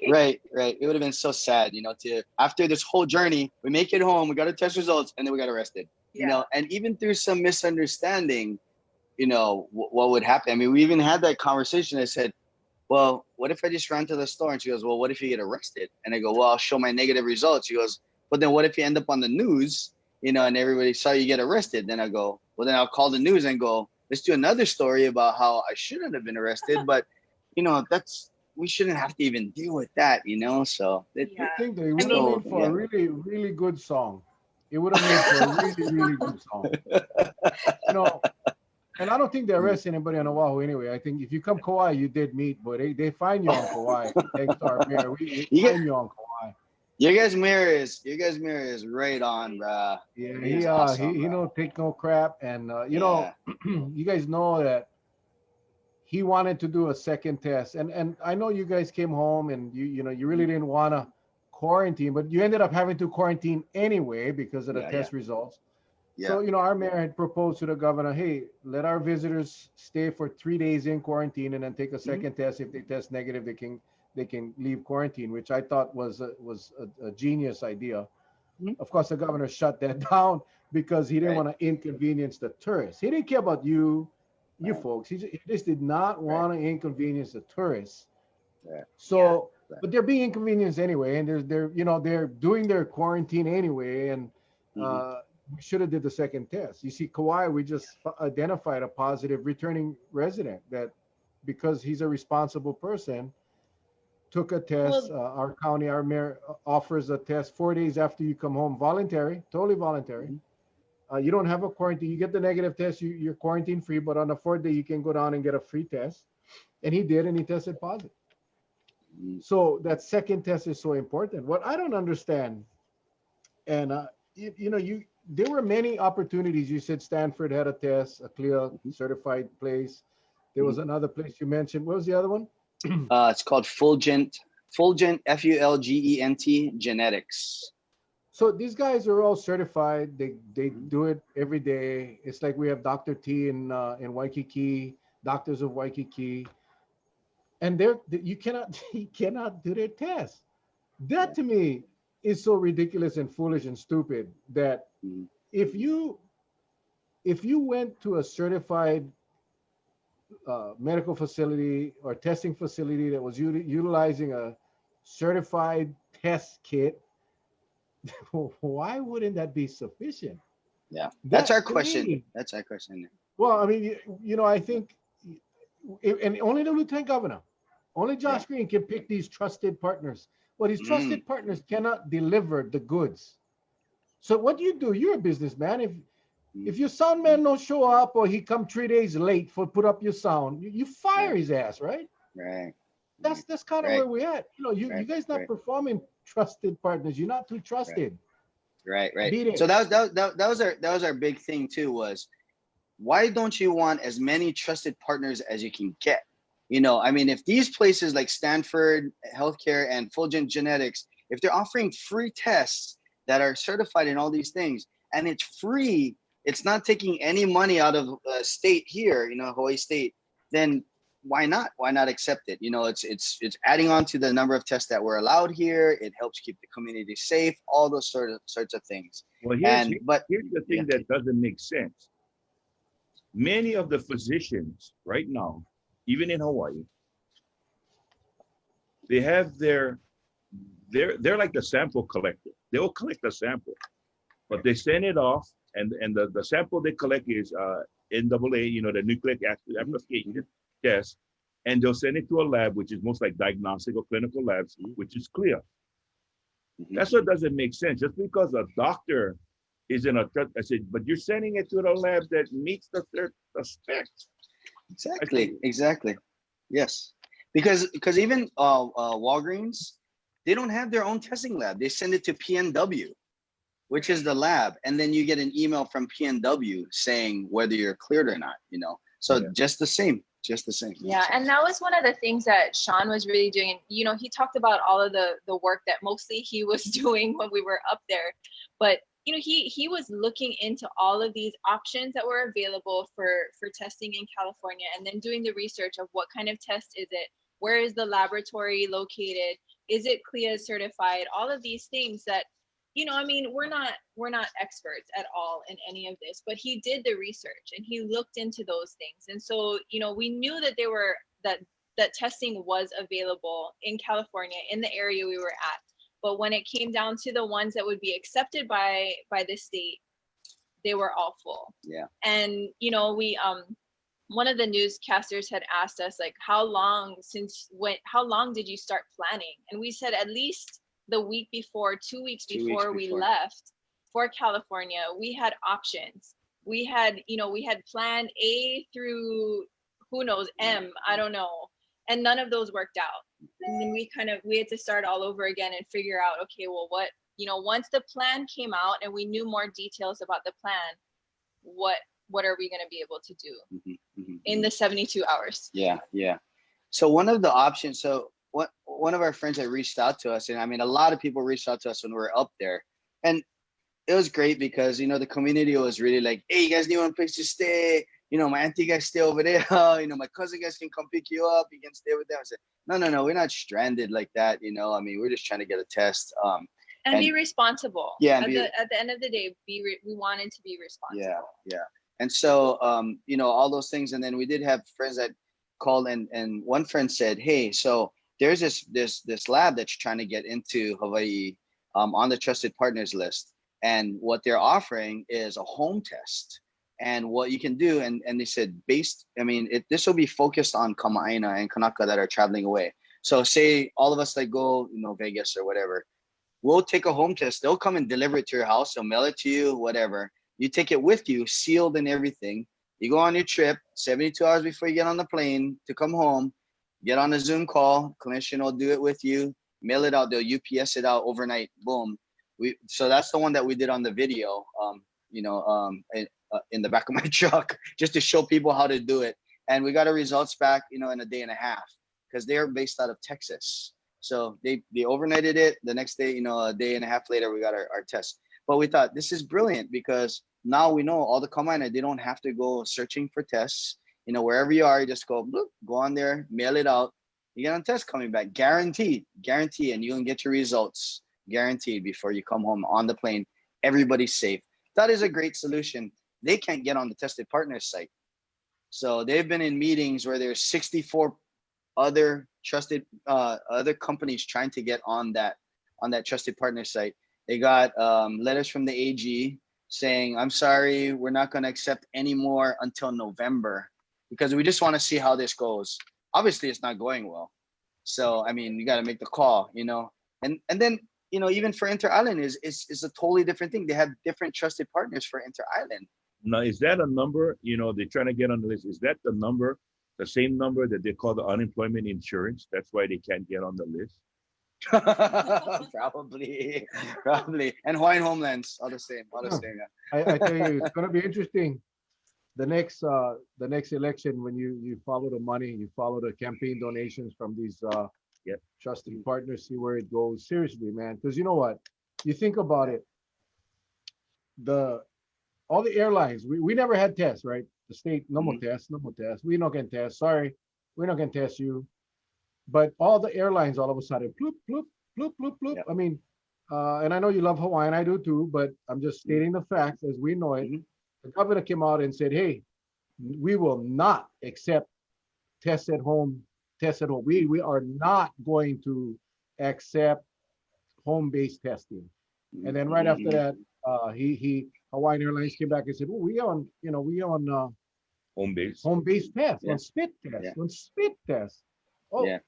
Right. It would have been so sad, you know, to after this whole journey, we make it home, we got our test results, and then we got arrested. You know, and even through some misunderstanding, you know, what would happen. I mean, we even had that conversation. I said, well, what if I just ran to the store? And she goes, well, what if you get arrested? And I go, well, I'll show my negative results. She goes, but then what if you end up on the news, you know, and everybody saw you get arrested? Then I go, well, then I'll call the news and go, let's do another story about how I shouldn't have been arrested. But, you know, we shouldn't have to even deal with that, you know? So I think that it would have made for a really, really good song. It would have made for a really, really good song. You know, and I don't think they arrest anybody on Oahu anyway. I think if you come Kauai, you did meet, but they find you on Kauai. Thanks to our mayor. We find you on Kauai. Your guys' mirror is right on, bruh. Yeah, he awesome, he don't take no crap, and you know, you guys know that he wanted to do a second test, and I know you guys came home and you know you really didn't want to quarantine, but you ended up having to quarantine anyway because of the test results. So, you know, our mayor had proposed to the governor, hey, let our visitors stay for 3 days in quarantine and then take a second test. If they test negative, they can leave quarantine, which I thought was a genius idea. Of course, the governor shut that down because he didn't want to inconvenience the tourists. He didn't care about you folks. He just did not want to inconvenience the tourists. So, but they're being inconvenienced anyway, and they're doing their quarantine anyway, and we should have did the second test. You see, Kauai, we just identified a positive returning resident that, because he's a responsible person, took a test. Our county, our mayor offers a test 4 days after you come home, voluntary, totally voluntary. You don't have a quarantine. You get the negative test, you're quarantine free, but on the 4th day, you can go down and get a free test. And he did, and he tested positive. So that second test is so important. What I don't understand, and there were many opportunities. You said Stanford had a test, a clear certified place. There was another place you mentioned. What was the other one? It's called Fulgent, Fulgent Genetics. So these guys are all certified. They do it every day. It's like we have Dr. T in Waikiki, Doctors of Waikiki, and you cannot do their test. That to me is so ridiculous and foolish and stupid that if you went to a certified medical facility or testing facility that was utilizing a certified test kit, why wouldn't that be sufficient? That's our question. That's our question. Well, I mean, I think, and only the lieutenant governor, only Josh Green can pick these trusted partners. But his trusted partners cannot deliver the goods. So what do? You're a businessman. If your sound man don't show up, or he come 3 days late for put up your sound, you fire his ass, right? Right. That's kind of where we're at. You guys not performing trusted partners. You're not too trusted. Right. So that was our big thing too, was why don't you want as many trusted partners as you can get? I mean, if these places like Stanford Healthcare and Fulgent Genetics, if they're offering free tests that are certified in all these things, and it's free, it's not taking any money out of state here, Hawaii State, then why not? Why not accept it? It's adding on to the number of tests that were allowed here. It helps keep the community safe, all those sorts of things. Well, here's the thing that doesn't make sense. Many of the physicians right now, even in Hawaii, they have their they're like the sample collector. They will collect a sample, but they send it off, and the sample they collect is NAA, the nucleic acid amplification test, and they'll send it to a lab, which is most like diagnostic or clinical labs, which is clear. That's what doesn't make sense. Just because a doctor is in a, I said, but you're sending it to the lab that meets the specs. Exactly. Yes, because even Walgreens, they don't have their own testing lab. They send it to PNW, which is the lab, and then you get an email from PNW saying whether you're cleared or not. So just the same. Yeah, and that was one of the things that Shawn was really doing. And he talked about all of the work that mostly he was doing when we were up there, but he was looking into all of these options that were available for testing in California, and then doing the research of what kind of test is it, where is the laboratory located, is it CLIA certified, all of these things that we're not experts at all in any of this, but he did the research and he looked into those things. And so, we knew that that testing was available in California, in the area we were at. But when it came down to the ones that would be accepted by the state, they were all full. Yeah. And, we, one of the newscasters had asked us, like, how long did you start planning? And we said at least the week before, 2 weeks before we left for California, we had options. We had plan A through who knows, M, I don't know. And none of those worked out. And then we had to start all over again and figure out, okay, well, what, once the plan came out and we knew more details about the plan, what are we going to be able to do in the 72 hours? Yeah. So one of the options, one of our friends that reached out to us, and I mean, a lot of people reached out to us when we were up there, and it was great because, the community was really like, hey, you guys need one place to stay. My auntie guys stay over there. My cousin guys can come pick you up. You can stay with them. I said, no, we're not stranded like that. I mean, we're just trying to get a test. And be responsible. Yeah. At the end of the day, we wanted to be responsible. Yeah. And so, all those things. And then we did have friends that called, and one friend said, hey, so there's this lab that's trying to get into Hawaii on the trusted partners list. And what they're offering is a home test. And what you can do, and they said this will be focused on Kama'aina and Kanaka that are traveling away. So say all of us that go, Vegas or whatever, we'll take a home test. They'll come and deliver it to your house. They'll mail it to you, whatever. You take it with you, sealed and everything. You go on your trip, 72 hours before you get on the plane to come home, get on a Zoom call, clinician will do it with you, mail it out, they'll UPS it out overnight, boom. So that's the one that we did on the video, in the back of my truck, just to show people how to do it. And we got our results back, in a day and a half, because they're based out of Texas. So they overnighted it. The next day, a day and a half later, we got our test. But we thought this is brilliant because now we know all the Kama'aina, they don't have to go searching for tests. Wherever you are, you just go on there, mail it out. You get a test coming back, guaranteed, and you can get your results guaranteed before you come home on the plane. Everybody's safe. That is a great solution. They can't get on the Tested Partners site. So they've been in meetings where there's 64 other trusted other companies trying to get on that Trusted Partner site. They got letters from the AG saying, I'm sorry, we're not going to accept any more until November because we just want to see how this goes. Obviously, it's not going well. So, I mean, you got to make the call, and then, even for Inter-Island is a totally different thing. They have different trusted partners for Inter-Island. Now, is that a number, they're trying to get on the list? Is that the number, the same number that they call the unemployment insurance? That's why they can't get on the list? Probably. And Hawaiian Homelands, all the same. I tell you, it's going to be interesting. The next election, when you follow the money, you follow the campaign donations from these trusted partners, see where it goes. Seriously, man, because you know what? You think about it, all the airlines, we never had tests, right? The state, no more tests. We not going to test. Sorry, we're not going to test you. But all the airlines, all of a sudden, bloop, bloop, bloop, bloop, bloop. Yep. I mean, and I know you love Hawaiian, I do too, but I'm just stating the facts as we know it. The governor came out and said, hey, we will not accept tests at home. We are not going to accept home-based testing. And then right after that, he Hawaiian Airlines came back and said, "Well, we on Home base. home-based test, Yeah. on spit test, Yeah. on spit test." Oh, Yeah.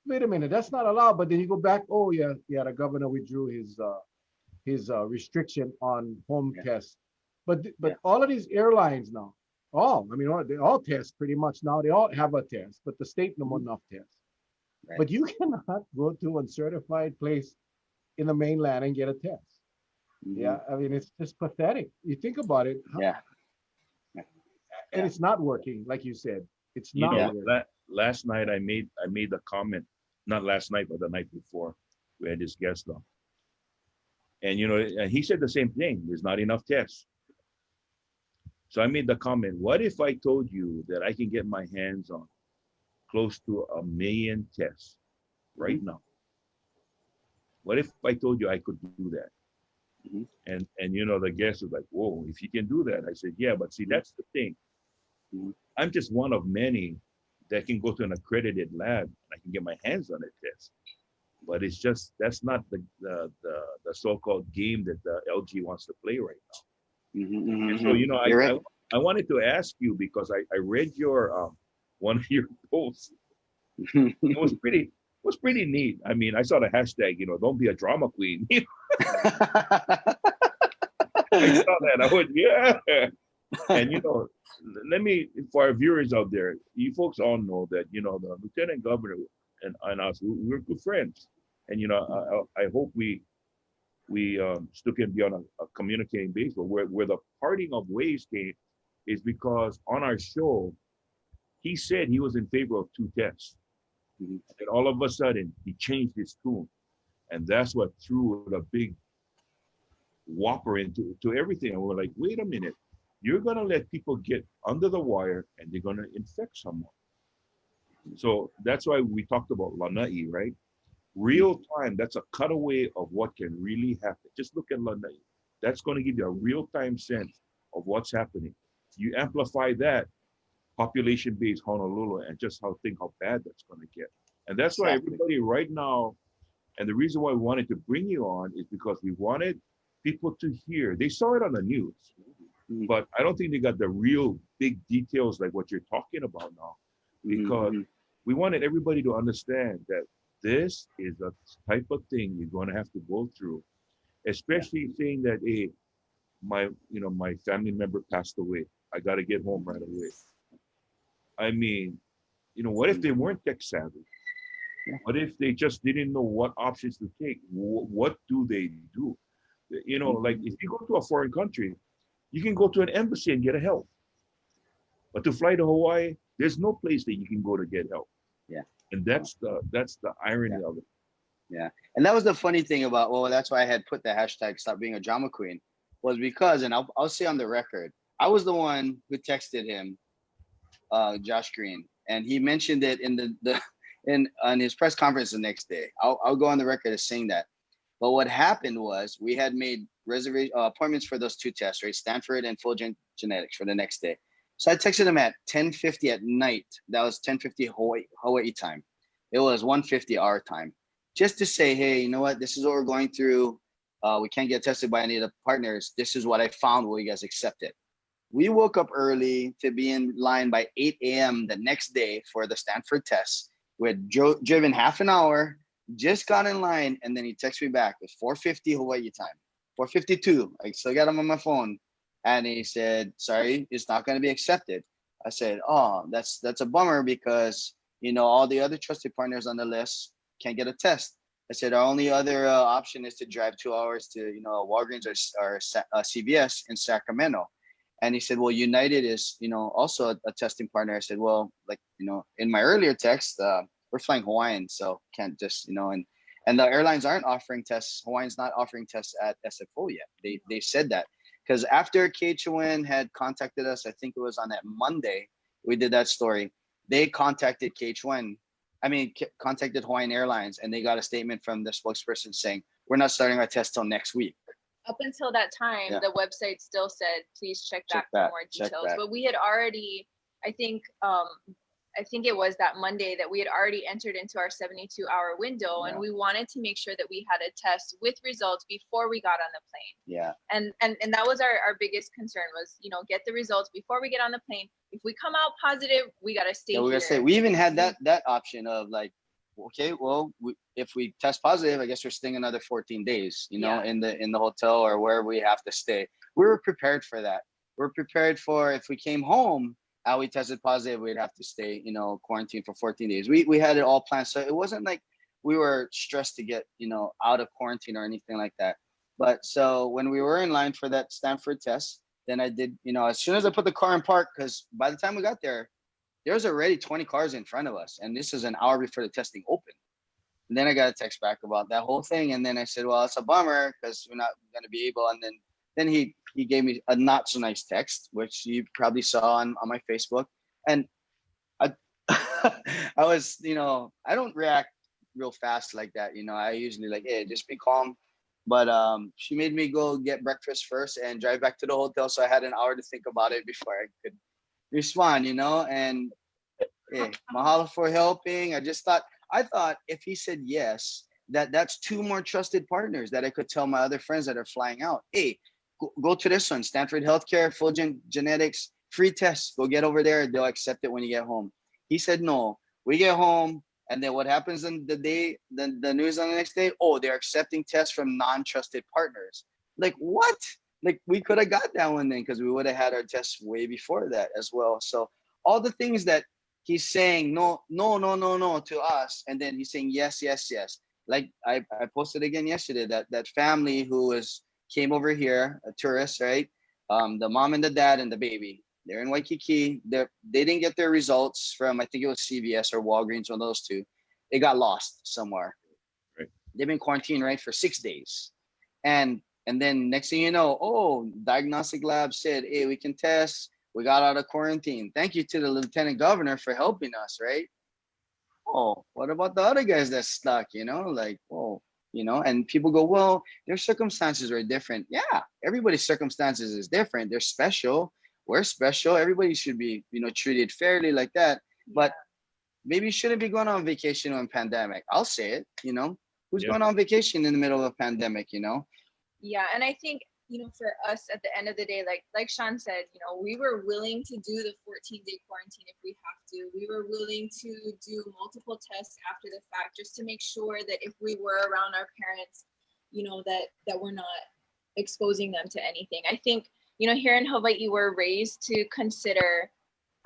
wait a minute, that's not allowed. But then you go back, oh yeah, the governor withdrew his restriction on home Yeah. tests. But Yeah. all of these airlines now, they all test pretty much now. They all have a test, but the state no enough tests. Right. But you cannot go to uncertified place in the mainland and get a test. Yeah, I mean it's just pathetic. You think about it, Yeah. and Yeah. it's not working, like you said. It's You not know, working. last night I made the comment, not last night, but the night before. We had this guest on, and and he said the same thing. There's not enough tests. So I made the comment, what if I told you that I can get my hands on close to 1 million tests right now? What if I told you I could do that? And the guest was like, whoa, if you can do that. I said, yeah, but see, that's the thing. I'm just one of many that can go to an accredited lab and I can get my hands on a test. But it's just, that's not the so-called game that the LG wants to play right now. And so, You're right. I wanted to ask you because I read your one of your posts. It was pretty neat. I mean, I saw the hashtag, don't be a drama queen. I saw that. I went, yeah. And let me, for our viewers out there, you folks all know that the lieutenant governor and us, we're good friends. And I hope we still can be on a communicating basis. But where the parting of ways came is because on our show, he said he was in favor of 2 tests. And all of a sudden, he changed his tune. And that's what threw the big whopper into everything. And we're like, wait a minute, you're going to let people get under the wire and they're going to infect someone. So that's why we talked about Lanai, right? Real time, that's a cutaway of what can really happen. Just look at Lanai. That's going to give you a real-time sense of what's happening. You amplify that population-based Honolulu and just how bad that's going to get. And that's why everybody right now, and the reason why we wanted to bring you on is because we wanted people to hear. They saw it on the news, but I don't think they got the real big details like what you're talking about now, because we wanted everybody to understand that this is a type of thing you're going to have to go through, especially saying that, hey, my family member passed away. I got to get home right away. I mean, what if they weren't tech savvy? What if they just didn't know what options to take? What do they do? Like if you go to a foreign country, you can go to an embassy and get a help. But to fly to Hawaii, there's no place that you can go to get help. Yeah. And that's the irony of it. Yeah. And that was the funny thing about, that's why I had put the hashtag stop being a drama queen, was because, and I'll say on the record, I was the one who texted him, Josh Green, and he mentioned it on his press conference the next day. I'll go on the record as saying that. But what happened was we had made appointments for those 2 tests, right? Stanford and Fulgent Genetics for the next day. So I texted him at 10:50 at night. That was 10:50 Hawaii time. It was 1:50 our time, just to say, hey, you know what? This is what we're going through. We can't get tested by any of the partners. This is what I found. Will you guys accept it? We woke up early to be in line by 8 a.m. the next day for the Stanford test. We had driven half an hour, just got in line, and then he texted me back with 4:50 Hawaii time, 4:52. I still got him on my phone, and he said, "Sorry, it's not going to be accepted." I said, "Oh, that's a bummer because all the other trusted partners on the list can't get a test." I said, "Our only other option is to drive 2 hours to Walgreens or CVS in Sacramento." And he said, "Well, United is also a testing partner." I said, "Well, like in my earlier text, we're flying Hawaiian, so can't just and the airlines aren't offering tests. Hawaiian's not offering tests at SFO yet. They said that because after KHON had contacted us, I think it was on that Monday we did that story. They contacted contacted Hawaiian Airlines, and they got a statement from the spokesperson saying, "We're not starting our test till next week." Up until that time, the website still said, please check back for more details. But we had already, I think, I think it was that Monday that we had already entered into our 72-hour window, and we wanted to make sure that we had a test with results before we got on the plane. Yeah. And that was our biggest concern was, you know, get the results before we get on the plane. If we come out positive, we got to stay here. We're gonna say, we even had that option of like, okay, well, if we test positive, I guess we're staying another 14 days, you know, in the hotel or wherever we have to stay. We were prepared for that. We're prepared for if we came home, how we tested positive, we'd have to stay, you know, quarantine for 14 days. We had it all planned. So it wasn't like we were stressed to get, you know, out of quarantine or anything like that. But so when we were in line for that Stanford test, then I did, you know, as soon as I put the car in park, because by the time we got there was already 20 cars in front of us. And this is an hour before the testing opened. And then I got a text back about that whole thing. And then I said, well, it's a bummer because we're not going to be able. And then he gave me a not so nice text, which you probably saw on my Facebook. And I, I was, you know, I don't react real fast like that. You know, I usually like, hey, just be calm. But she made me go get breakfast first and drive back to the hotel. So I had an hour to think about it before I could respond, you know. And hey, mahalo for helping. I thought if he said yes, that's two more trusted partners that I could tell my other friends that are flying out. Hey, go to this one, Stanford Healthcare, Fulgent Genetics, free tests. Go get over there. They'll accept it when you get home. He said no. We get home, and then what happens in the day, the news on the next day? Oh, they're accepting tests from non-trusted partners. Like what? Like we could have got that one then because we would have had our tests way before that as well. So all the things that he's saying no to us, and then he's saying yes. Like I posted again yesterday that family who came over here, a tourist, right? The mom and the dad and the baby. They're in Waikiki. They didn't get their results from, I think it was CVS or Walgreens, one of those two. It got lost somewhere. Right. They've been quarantined, right, for 6 days. And then next thing you know, diagnostic lab said, hey, we can test. We got out of quarantine. Thank you to the lieutenant governor for helping us, right? Oh, what about the other guys that stuck, you know? Like, oh, you know, and people go, well, their circumstances are different. Yeah, everybody's circumstances is different. They're special. We're special. Everybody should be, you know, treated fairly like that. But maybe you shouldn't be going on vacation on pandemic. I'll say it, you know. Who's going on vacation in the middle of a pandemic, you know? Yeah, and I think, you know, for us at the end of the day, like Shawn said, you know, we were willing to do the 14-day quarantine if we have to. We were willing to do multiple tests after the fact just to make sure that if we were around our parents, you know, that we're not exposing them to anything. I think, you know, here in Hawaii, we're raised to consider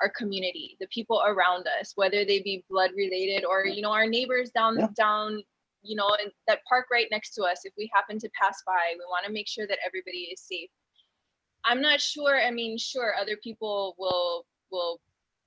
our community, the people around us, whether they be blood related or, you know, our neighbors down, you know, and that park right next to us. If we happen to pass by, we want to make sure that everybody is safe. I'm not sure. I mean, sure, other people will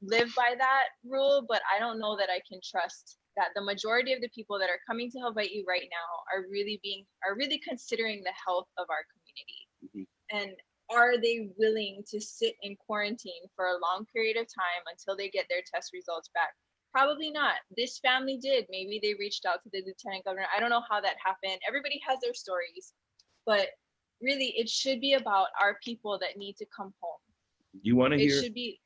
live by that rule, but I don't know that I can trust that the majority of the people that are coming to Hawaii right now are really considering the health of our community. And are they willing to sit in quarantine for a long period of time until they get their test results back? Probably not. This family did. Maybe they reached out to the lieutenant governor. I don't know how that happened. Everybody has their stories, but really it should be about our people that need to come home. You want to hear? Should be.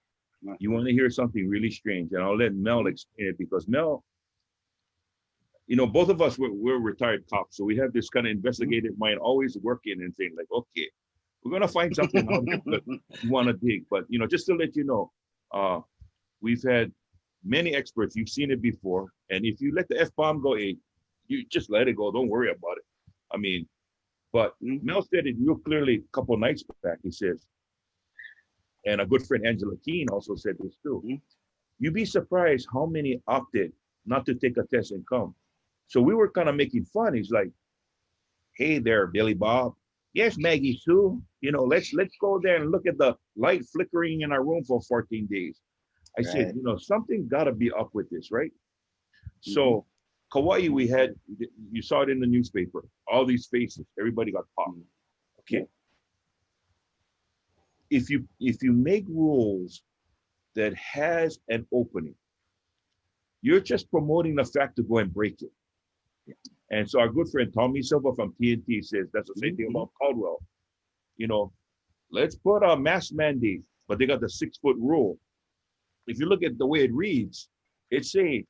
You want to hear something really strange, and I'll let Mel explain it because Mel, you know, both of us we're retired cops, so we have this kind of investigative mind, always working and saying like, okay, we're gonna find something out here that we want to dig. But you know, just to let you know, we've had many experts. You've seen it before, and if you let the F-bomb go, you just let it go. Don't worry about it. I mean, but Mel said it real clearly a couple of nights back. He says, and a good friend Angela Keene also said this too. You'd be surprised how many opted not to take a test and come. So we were kind of making fun. He's like, "Hey there, Billy Bob. Yes, Maggie Sue. You know, let's go there and look at the light flickering in our room for 14 days." I said, you know, something got to be up with this, right? So Kauai, we had, you saw it in the newspaper, all these faces, everybody got popped. Okay. If you make rules that has an opening, you're just promoting the fact to go and break it. And so our good friend Tommy Silva from TNT says that's the same thing about Caldwell. You know, let's put a mask mandate, but they got the 6-foot rule. if you look at the way it reads, it's saying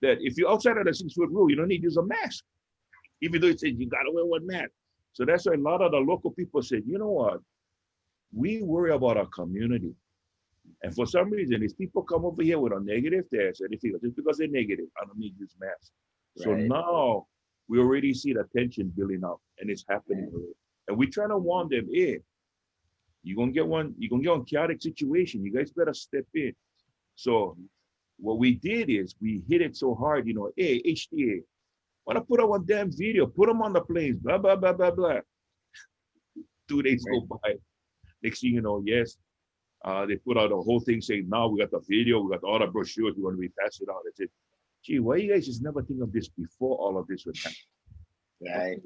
that if you're outside of the 6 foot rule, you don't need to use a mask, even though it says you got to wear one mask. So that's why a lot of the local people said, you know what? We worry about our community. And for some reason, these people come over here with a negative test, and they feel just because they're negative, I don't need this mask. So Right. now we already see the tension building up, and it's happening already. And we're trying to warn them, hey, you're gonna get one chaotic situation. You guys better step in. So what we did is we hit it so hard, hey, HTA, wanna put out one damn video, put them on the planes, blah, blah, blah, blah, blah. 2 days Right. go by. Next thing you know, yes, they put out a whole thing saying, now we got the video, we got all the brochures, we're going to be passing out. I said, gee, why you guys just never think of this before all of this would happen? Right.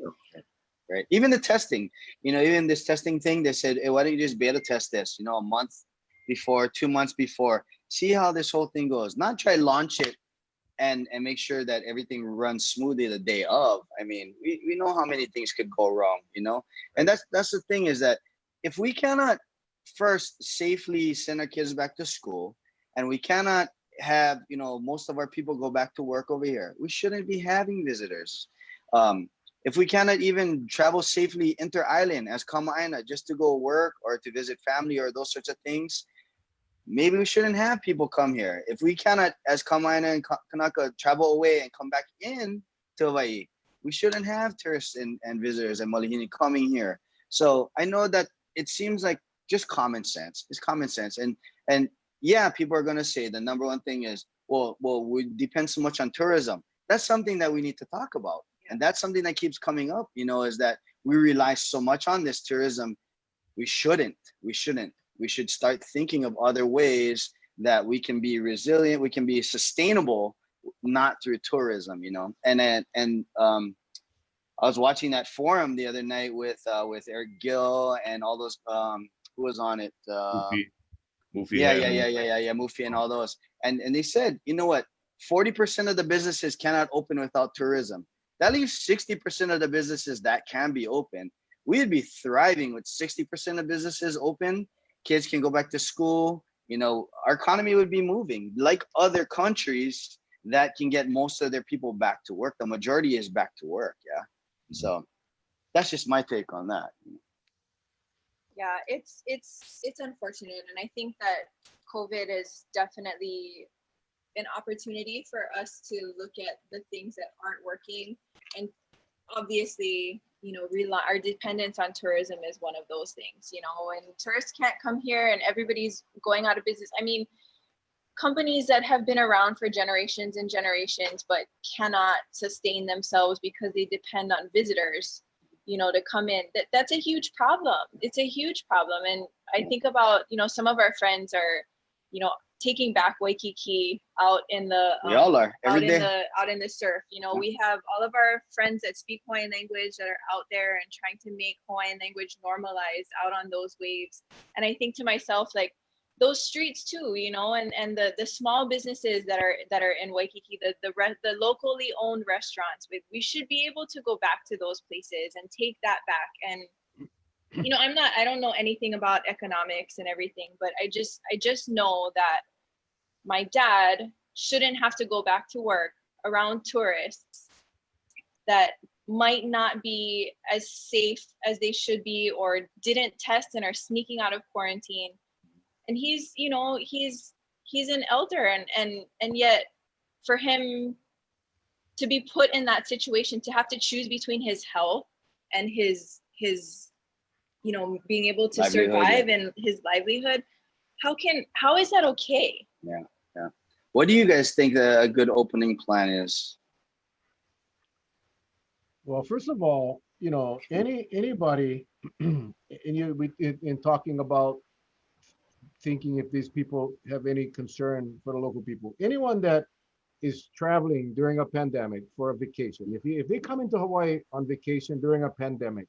Right. Even the testing, even this testing thing, they said, hey, why don't you just beta test this, a month before, 2 months before, see how this whole thing goes. Not try launch it and make sure that everything runs smoothly the day of. I mean, we know how many things could go wrong, and that's the thing is that if we cannot first safely send our kids back to school, and we cannot have most of our people go back to work over here, we shouldn't be having visitors. If we cannot even travel safely inter-island as Kamaaina just to go work or to visit family or those sorts of things, maybe we shouldn't have people come here. If we cannot, as Kamaaina and Kanaka, travel away and come back in to Hawaii, we shouldn't have tourists and visitors and Malihini coming here. So I know that it seems like just common sense. It's common sense. And yeah, people are going to say the number one thing is, well, we depend so much on tourism. That's something that we need to talk about. And that's something that keeps coming up, is that we rely so much on this tourism. We shouldn't. We should start thinking of other ways that we can be resilient, we can be sustainable, not through tourism, And I was watching that forum the other night with Eric Gill and all those who was on it. Mufi, Yeah, Mufi and all those. And they said, you know what? 40% of the businesses cannot open without tourism. That leaves 60% of the businesses that can be open. We'd be thriving with 60% of businesses open. Kids can go back to school. Our economy would be moving like other countries that can get most of their people back to work. The majority is back to work. Yeah. So that's just my take on that. Yeah, it's unfortunate, and I think that COVID is definitely an opportunity for us to look at the things that aren't working, and obviously, our dependence on tourism is one of those things. And tourists can't come here, and everybody's going out of business. I mean, companies that have been around for generations and generations but cannot sustain themselves because they depend on visitors to come in, that's a huge problem. It's a huge problem. And I think about some of our friends are taking back Waikiki out in the we all are every day. Out in the surf. We have all of our friends that speak Hawaiian language that are out there and trying to make Hawaiian language normalized out on those waves. And I think to myself, like, those streets too, and the small businesses that are in Waikiki, the locally owned restaurants, we should be able to go back to those places and take that back. And I don't know anything about economics and everything, but I just know that my dad shouldn't have to go back to work around tourists that might not be as safe as they should be, or didn't test and are sneaking out of quarantine. And he's an elder, and yet for him to be put in that situation, to have to choose between his health and his being able to survive and his livelihood, how is that okay? Yeah. What do you guys think a good opening plan is? Well, first of all, anybody in talking about thinking if these people have any concern for the local people, anyone that is traveling during a pandemic for a vacation, if they come into Hawaii on vacation during a pandemic,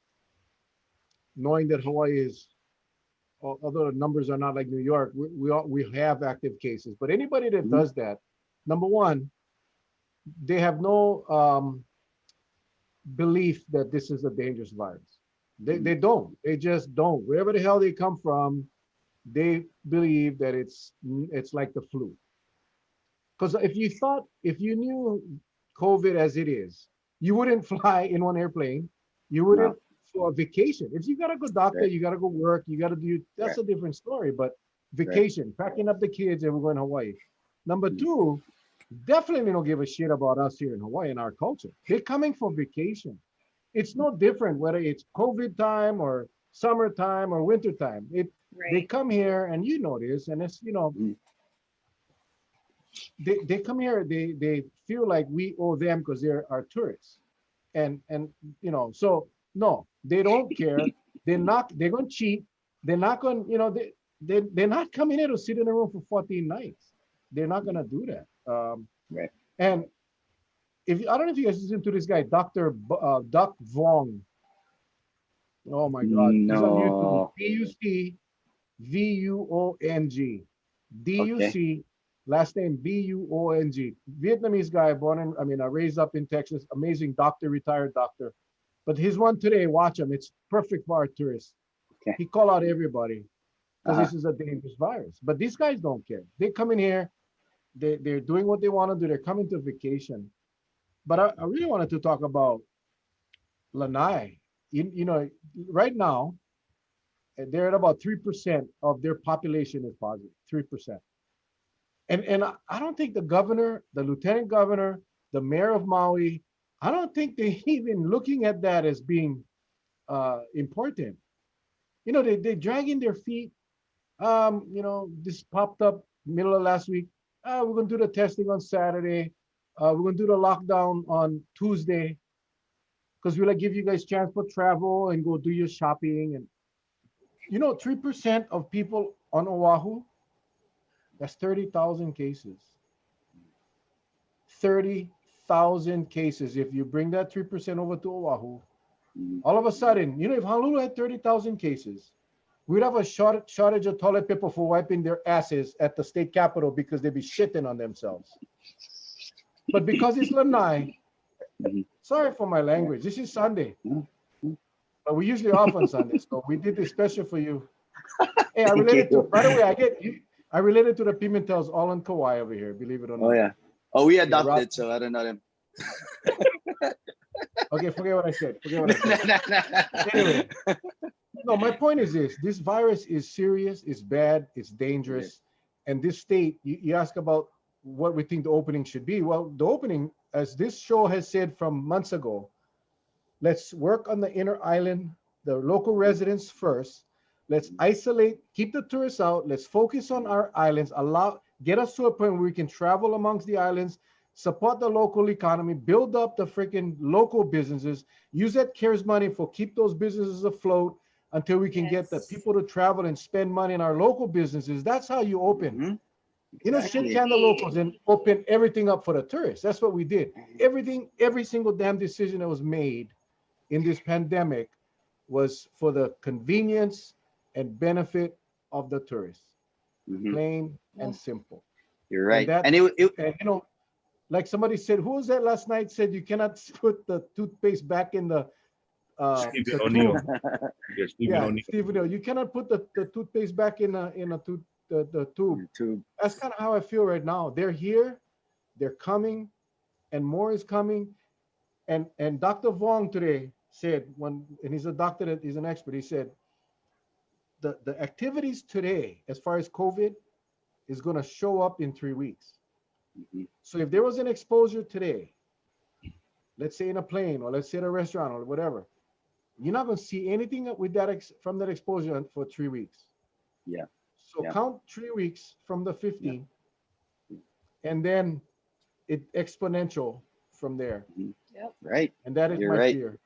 knowing that Hawaii is, although the numbers are not like New York, we have active cases, but anybody that does that, number one, they have no belief that this is a dangerous virus. They don't. They just don't. Wherever the hell they come from, they believe that it's like the flu. Because if you knew COVID as it is, you wouldn't fly in one airplane. You wouldn't No. for a vacation. If you gotta go doctor, Right. you gotta go work, you gotta do. That's Right. a different story. But Right. vacation, packing up the kids, and we're going to Hawaii. Number Mm. two, definitely don't give a shit about us here in Hawaii and our culture. They're coming for vacation. It's no different whether it's COVID time or summertime or winter time. They Right. come here, and you know this, and it's Mm. they come here, they feel like we owe them because they're our tourists, and so no, they don't care. They're gonna cheat. They're not going, they're not coming here to sit in a room for 14 nights. They're not gonna do that. Right. And if I don't know if you guys listen to this guy, Duck Vong. Oh my God, he's on YouTube. No. Ducvung. Okay. Duc, last name Bung. Vietnamese guy, raised up in Texas. Amazing doctor, retired doctor. But his one today, watch him. It's perfect for our tourists. Okay. He call out everybody because Uh-huh. this is a dangerous virus. But these guys don't care. They come in here. They're doing what they want to do. They're coming to vacation. But I really wanted to talk about Lanai. Right now, they're at about 3% of their population is positive. 3%. And I don't think the governor, the lieutenant governor, the mayor of Maui, I don't think they're even looking at that as being important. They dragging their feet. This popped up middle of last week. We're going to do the testing on Saturday. We're going to do the lockdown on Tuesday because we'll give you guys chance for travel and go do your shopping. And 3% of people on Oahu, that's 30,000 cases. 30,000 cases. If you bring that 3% over to Oahu, Mm. all of a sudden, if Honolulu had 30,000 cases, we'd have a shortage of toilet paper for wiping their asses at the state capitol because they'd be shitting on themselves. But because it's Lanai, Mhm. sorry for my language. This is Sunday, Mm. but we're usually off on Sunday, so we did this special for you. Hey, I Thank related to. you. By the way, I related to the Pimentels all in Kauai over here. Believe it or Oh not. yeah. Oh, we Yeah, adopted, so I don't know them. Okay, forget what I said. Forget what I said. Anyway, no, my point is this: this virus is serious, it's bad, it's dangerous, and this state. You ask about what we think the opening should be. Well, the opening, as this show has said from months ago, let's work on the inner island, the local residents first. Let's isolate, keep the tourists out. Let's focus on our islands. Get us to a point where we can travel amongst the islands, support the local economy, build up the freaking local businesses, use that CARES money for keep those businesses afloat until we can get the Yes. people to travel and spend money in our local businesses. That's how you open. Mhm. Shake Exactly. can the locals and open everything up for the tourists. That's what we did. Every single damn decision that was made in this pandemic was for the convenience and benefit of the tourists. Mhm. Plain and Yeah. simple. You're And right. that, And and like somebody said, who was that last night? Said you cannot put the toothpaste back in the Stephen tube. O'Neill. Yes, Stephen Yeah, O'Neill. Steve, you cannot put the toothpaste back in a tube. YouTube. That's kind of how I feel right now. They're here, they're coming, and more is coming. And Dr. Vong today said and he's a doctor, that he's an expert. He said the activities today, as far as COVID, is going to show up in 3 weeks. Mhm. So if there was an exposure today, let's say in a plane or let's say at a restaurant or whatever, you're not going to see anything with that from that exposure for 3 weeks. Yeah. So Yeah. count 3 weeks from the Yeah. 15, and then it exponential from there. Mhm. Yep. Right. And that is You're my right. fear.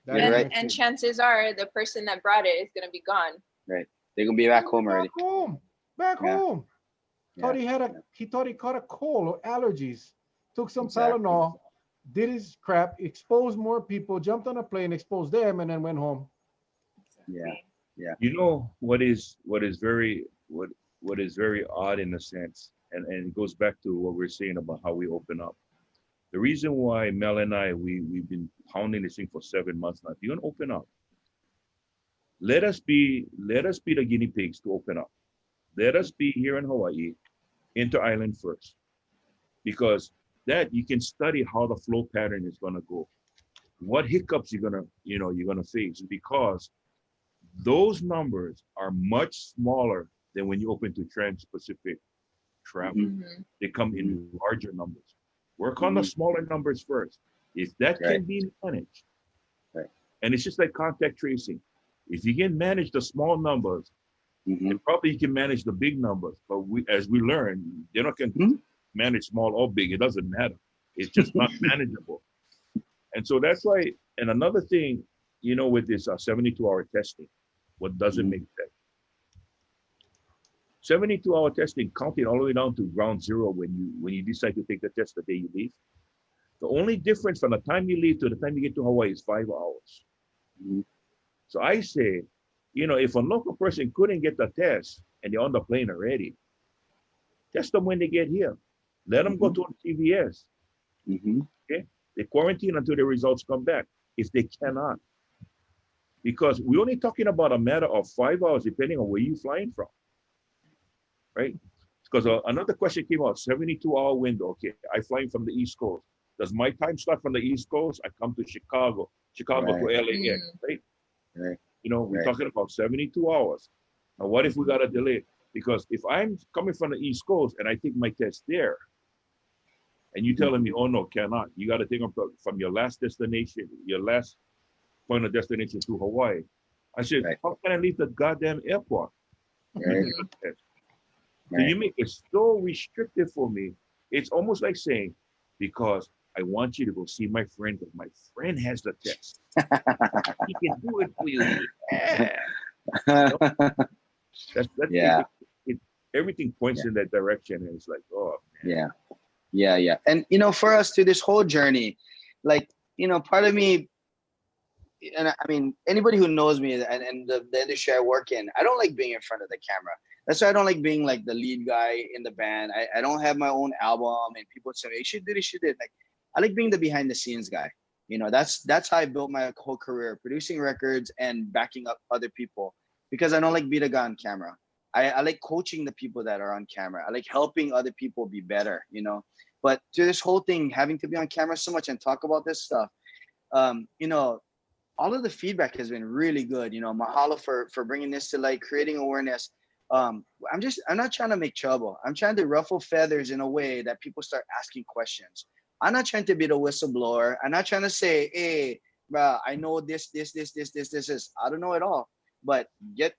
That You're is right. my And fear. chances are the person that brought it is gonna be gone. Right. They're gonna be back home already. Back home. Back Yeah. home. Yeah. He thought he caught a cold or allergies. Took some Exactly. Tylenol, did his crap, exposed more people, jumped on a plane, exposed them, and then went home. Yeah. Yeah. You know what is very odd in a sense, and it goes back to what we're saying about how we open up. The reason why Mel and I we've been pounding this thing for 7 months now. If you're gonna open up, let us be the guinea pigs to open up. Let us be here in Hawaii, inter-island first, because that you can study how the flow pattern is going to go, what hiccups you're gonna face, because those numbers are much smaller than when you open to trans-Pacific travel. Mm-hmm. They come Mhm. in larger numbers. Work on the smaller numbers first. If that Right. can be managed, Right. and it's just like contact tracing. If you can manage the small numbers, Mhm. then probably you can manage the big numbers. But as we learn, you know, can Mhm. manage small or big. It doesn't matter. It's just not manageable. And so that's why. And another thing, with this 72-hour testing, what doesn't Mhm. make sense. 72-hour testing, counting all the way down to ground zero when you decide to take the test the day you leave. The only difference from the time you leave to the time you get to Hawaii is 5 hours. Mhm. So I say, if a local person couldn't get the test and they're on the plane already, test them when they get here. Let them go to CVS. Mhm. Okay, they quarantine until the results come back. If they cannot, because we're only talking about a matter of 5 hours, depending on where you're flying from, right? Because another question came out: 72-hour window. Okay, I'm flying from the East Coast. Does my time start from the East Coast? I come to Chicago to Right. LAX, Mm. right? Right. We're Right. talking about 72 hours. Now, what if we got a delay? Because if I'm coming from the East Coast and I take my test there, and you telling me, oh no, cannot, you got to take them from your last destination, your last point of destination to Hawaii. I said, Right. how can I leave the goddamn airport to Right. take Mm-hmm. a test? So Right. you make it so restrictive for me. It's almost like saying, because I want you to go see my friend, because my friend has the test. He can do it for you. Yeah. You know, that's Yeah. it, everything points Yeah. in that direction, and it's like, oh man. Yeah. Yeah. Yeah. And for us through this whole journey, like, part of me, and I mean, anybody who knows me and the industry I work in, I don't like being in front of the camera. That's why I don't like being like the lead guy in the band. I don't have my own album and people say, hey, you should do this, you should do it. Like, I like being the behind the scenes guy. That's how I built my whole career, producing records and backing up other people, because I don't like being a guy on camera. I like coaching the people that are on camera. I like helping other people be better. But to this whole thing, having to be on camera so much and talk about this stuff, um, you know, all of the feedback has been really good. Mahalo for bringing this to light, creating awareness. I'm not trying to make trouble. I'm trying to ruffle feathers in a way that people start asking questions. I'm not trying to be the whistleblower. I'm not trying to say, hey, bruh, I know this. I don't know it all. But get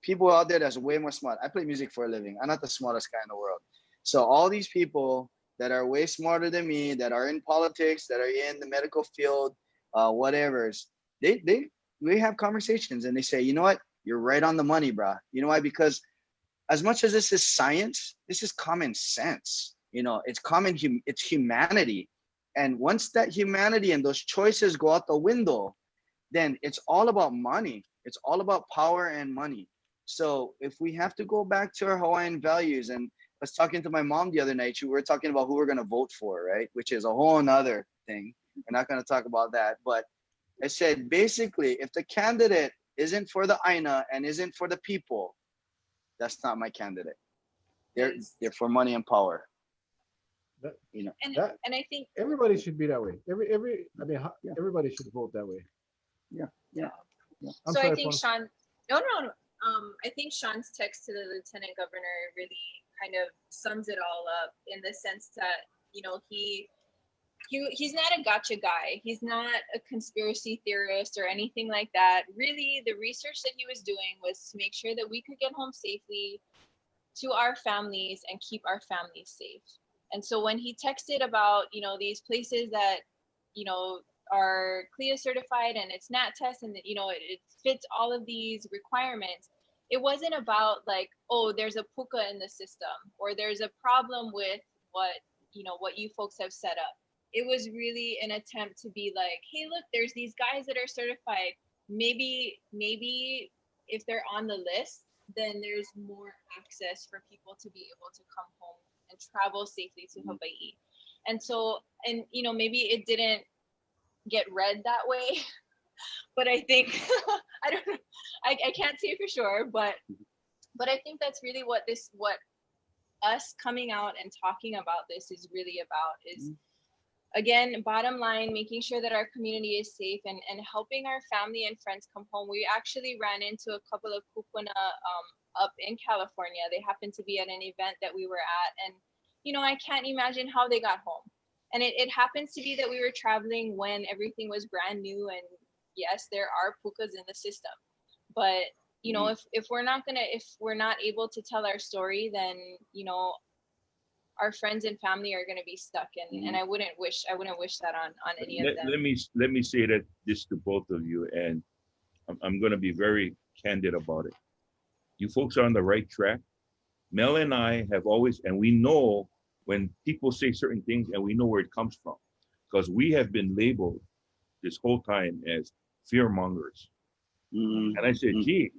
people out there that's way more smart. I play music for a living. I'm not the smartest guy in the world. So all these people that are way smarter than me, that are in politics, that are in the medical field, whatever's, they we have conversations and they say, you know what, you're right on the money, bro. You know why? Because as much as this is science, this is common sense. It's humanity. And once that humanity and those choices go out the window, then it's all about money. It's all about power and money. So if we have to go back to our Hawaiian values, and I was talking to my mom the other night, we were talking about who we're going to vote for, right? Which is a whole nother thing. We're not going to talk about that. But I said, basically, if the candidate isn't for the Aina and isn't for the people, that's not my candidate. They're Yes. they're for money and power. That You know. And that and I think everybody should be that way. I mean, Yeah. everybody should vote that way. Yeah. Yeah. Yeah. I'm so. I sorry, think Paul. Shawn. No. I think Shawn's text to the lieutenant governor really kind of sums it all up in the sense that he's not a gotcha guy. He's not a conspiracy theorist or anything like that. Really, the research that he was doing was to make sure that we could get home safely to our families and keep our families safe. And so when he texted about, these places that, are CLIA certified and it's NAT test and, it fits all of these requirements, it wasn't about like, oh, there's a puka in the system or there's a problem with what you folks have set up. It was really an attempt to be like, hey, look, there's these guys that are certified. Maybe if they're on the list, then there's more access for people to be able to come home and travel safely to Hawaii. And so, and maybe it didn't get read that way, but I think I don't know. I can't say for sure, but But I think that's really what us coming out and talking about this is really about is, again, bottom line, making sure that our community is safe and helping our family and friends come home. We actually ran into a couple of kupuna up in California. They happened to be at an event that we were at, and I can't imagine how they got home. And it happens to be that we were traveling when everything was brand new, and yes, there are pukas in the system, but if we're not able to tell our story, then our friends and family are going to be stuck, and I wouldn't wish that on any of them. Let me say that this to both of you, and I'm going to be very candid about it. You folks are on the right track. Mel and I have always, and we know when people say certain things, and we know where it comes from, because we have been labeled this whole time as fear mongers. And I said, gee,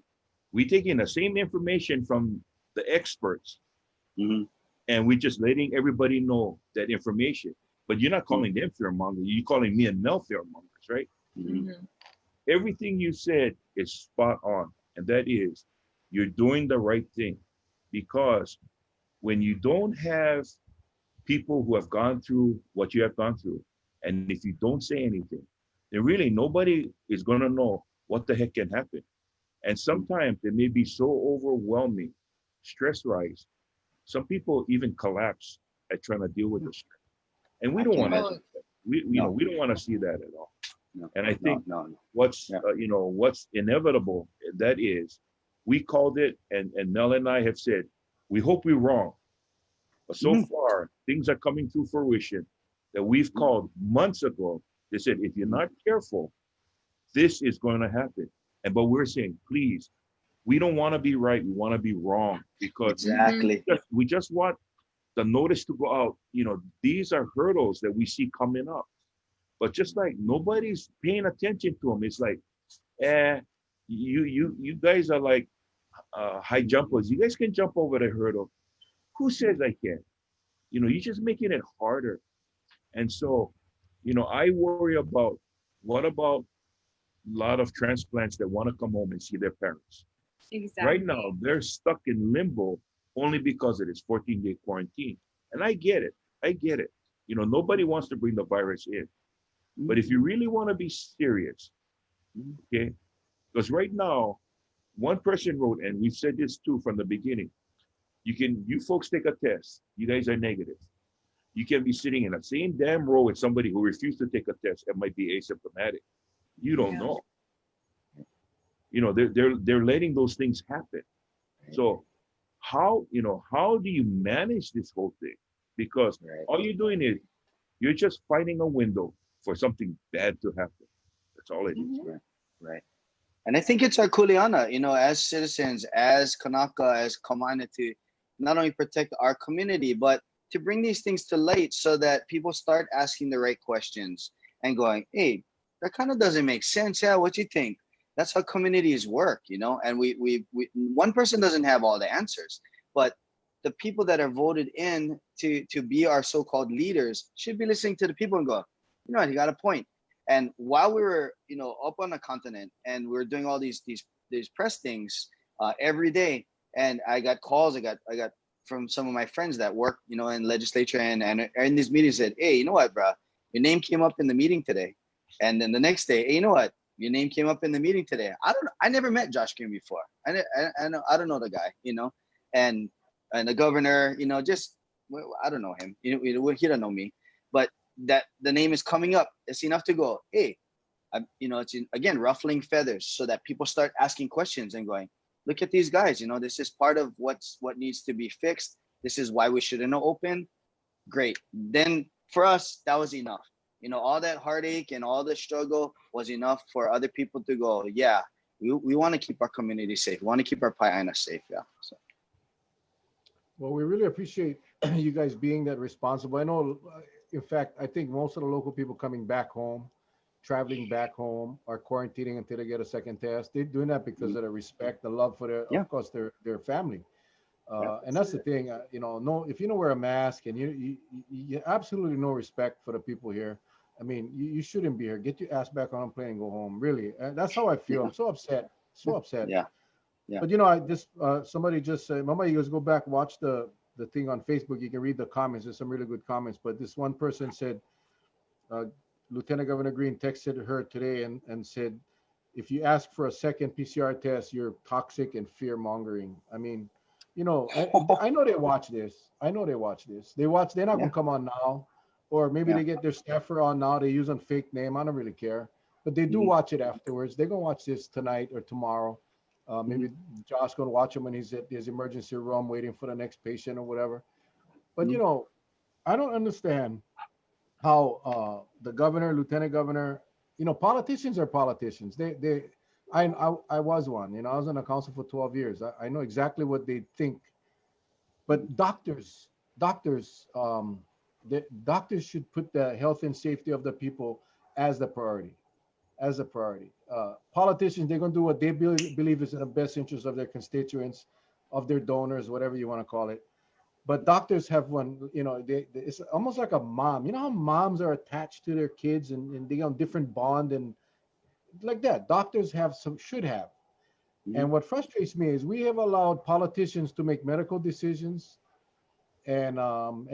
we taking the same information from the experts, and we're just letting everybody know that information. But you're not calling them fear mongers. You're calling me and Mel fear mongers, right? Everything you said is spot on, and that is, you're doing the right thing, because when you don't have people who have gone through what you have gone through, and if you don't say anything, then really nobody is going to know what the heck can happen. And sometimes it may be so overwhelming, stress rise. Some people even collapse at trying to deal with the stress, and we don't want to. We don't want to see that at all. And I think what's what's inevitable, that is, we called it, and Mel and I have said, we hope we're wrong. But so far, things are coming to fruition that we've called months ago. They said, if you're not careful, this is going to happen. But we're saying, please, we don't want to be right. We want to be wrong, because we just want the notice to go out. These are hurdles that we see coming up. But just like nobody's paying attention to them, it's like, you guys are like high jumpers. You guys can jump over the hurdle. Who says I can't? You're just making it harder. And so, I worry about, what about a lot of transplants that want to come home and see their parents? Exactly. Right now, they're stuck in limbo only because of this 14-day quarantine. And I get it. Nobody wants to bring the virus in. But if you really want to be serious, okay, because right now, one person wrote, and we've said this too from the beginning, you folks take a test. You guys are negative. You can be sitting in the same damn row with somebody who refused to take a test and might be asymptomatic. You don't know. They're letting those things happen. So how do you manage this whole thing? Because all you're doing is you're just finding a window for something bad to happen. That's all it is. Right. And I think it's our kuleana, as citizens, as Kanaka, as Kamana, to not only protect our community, but to bring these things to light so that people start asking the right questions and going, hey, that kind of doesn't make sense. Yeah, what do you think? That's how communities work, and we one person doesn't have all the answers, but the people that are voted in to be our so-called leaders should be listening to the people and go, you got a point. And while we were, up on the continent and we were doing all these press things every day, and I got calls, I got from some of my friends that work, in legislature and in these meetings, said, hey, you know what, bro, your name came up in the meeting today. And then the next day, hey, you know what, your name came up in the meeting today. I never met Josh Green before. I don't know the guy, and the governor, just, I don't know him. He don't know me, but that the name is coming up. It's enough to go, hey, it's again ruffling feathers, so that people start asking questions and going, look at these guys. This is part of what needs to be fixed. This is why we shouldn't open. Great. Then for us, that was enough. All that heartache and all the struggle was enough for other people to go, yeah, we want to keep our community safe. We want to keep our Payaina safe. Yeah. So. Well, we really appreciate you guys being that responsible. I know, in fact, I think most of the local people coming back home, traveling back home, are quarantining until they get a second test. They're doing that because of the respect, the love for of course, their family. And that's the thing, no, if you don't wear a mask and you absolutely no respect for the people here, I mean, you shouldn't be here. Get your ass back on a plane and go home. Really, that's how I feel. I'm so upset. So upset. Yeah. But you know, I just somebody just said, Mama, you guys go back, watch the thing on Facebook. You can read the comments. There's some really good comments. But this one person said, uh, Lieutenant Governor Green texted her today and said, if you ask for a second PCR test, you're toxic and fear mongering. I mean, you know, I know they watch this. I know they watch this. They watch. They're not Yeah. gonna come on now, or maybe Yeah. they get their staffer on now. They use a fake name. I don't really care, but they do Mhm. watch it afterwards. They're gonna watch this tonight or tomorrow. Mhm. Maybe Josh gonna watch him when he's at his emergency room waiting for the next patient or whatever. But you Mhm. know, I don't understand how the governor, lieutenant governor, you know, politicians are politicians. I was one. You know, I was on the council for 12 years. I know exactly what they think. But doctors, the doctors should put the health and safety of the people as the priority, as a priority. Politicians, they're gonna do what they believe is in the best interest of their constituents, of their donors, whatever you want to call it. But doctors have one, you know, it's almost like a mom. You know how moms are attached to their kids and they on different bond and like that. Doctors have some should have. Mhm. And what frustrates me is we have allowed politicians to make medical decisions, and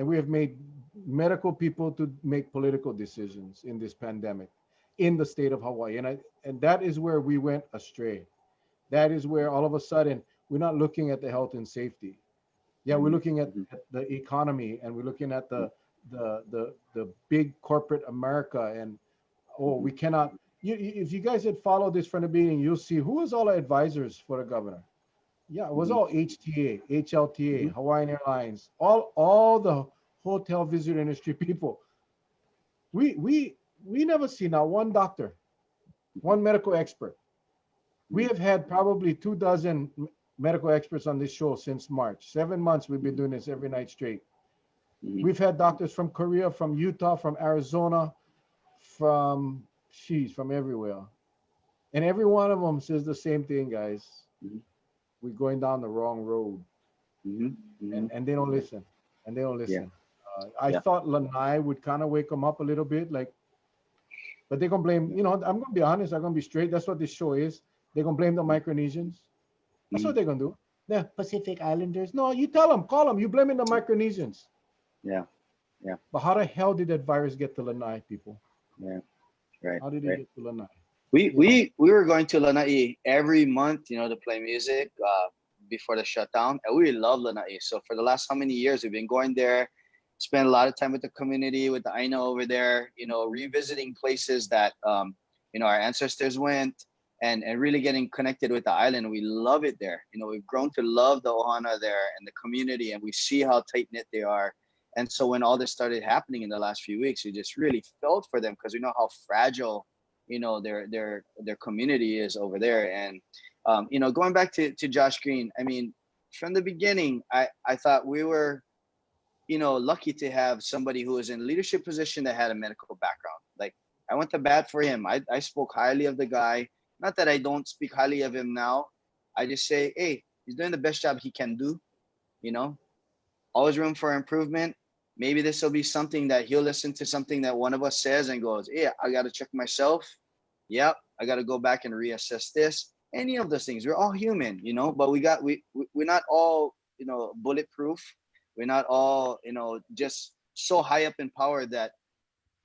we have made medical people to make political decisions in this pandemic in the state of Hawaii. And that is where we went astray. That is where all of a sudden we're not looking at the health and safety. Yeah, we're Mhm. looking Mhm. at the economy and we're looking at the big corporate America and oh, Mhm. we cannot. If you guys had followed this from the beginning, you'll see who was all the advisors for the governor. Yeah, it was Mhm. all HTA, HLTA, Mhm. Hawaiian Airlines, all the hotel visitor industry people. We never see now one doctor, one medical expert. We Mhm. have had probably 2 dozen medical experts on this show since March. 7 months we've been doing this every night straight. Mhm. We've had doctors from Korea, from Utah, from Arizona, from everywhere. And every one of them says the same thing, guys. Mhm. We're going down the wrong road. Mhm. Mhm. And they don't Yeah. listen. And they don't Yeah. listen. I Yeah. thought Lanai would kind of wake them up a little bit, like, but they're gonna blame. You know, I'm gonna be honest. I'm gonna be straight. That's what this show is. They're gonna blame the Micronesians. That's Mhm. what they're gonna do. The Pacific Islanders. No, you tell them, call them. You blaming the Micronesians. Yeah. Yeah. But how the hell did that virus get to Lanai, people? Yeah. Right. How did it Right. get to Lanai? We You know, we we were going to Lanai every month, to play music before the shutdown, and we love Lanai. So for the last how many years we've been going there, spend a lot of time with the community, with the Aina over there, revisiting places that our ancestors went, and really getting connected with the island. We love it there. We've grown to love the ohana there and the community, and we see how tight knit they are. And so when all this started happening in the last few weeks, we just really felt for them because we know how fragile their community is over there. And going back to Josh Green, I mean, from the beginning, I thought we were lucky to have somebody who was in leadership position that had a medical background. Like, I went to bat for him. I spoke highly of the guy. Not that I don't speak highly of him now. I just say, hey, he's doing the best job he can do. you know Always room for improvement. Maybe this will be something that he'll listen to something that one of us says and goes, yeah, I got to check myself. Yep, I got to go back and reassess this. Any of those things. We're all human, but we're not all, bulletproof. We're not all, just so high up in power that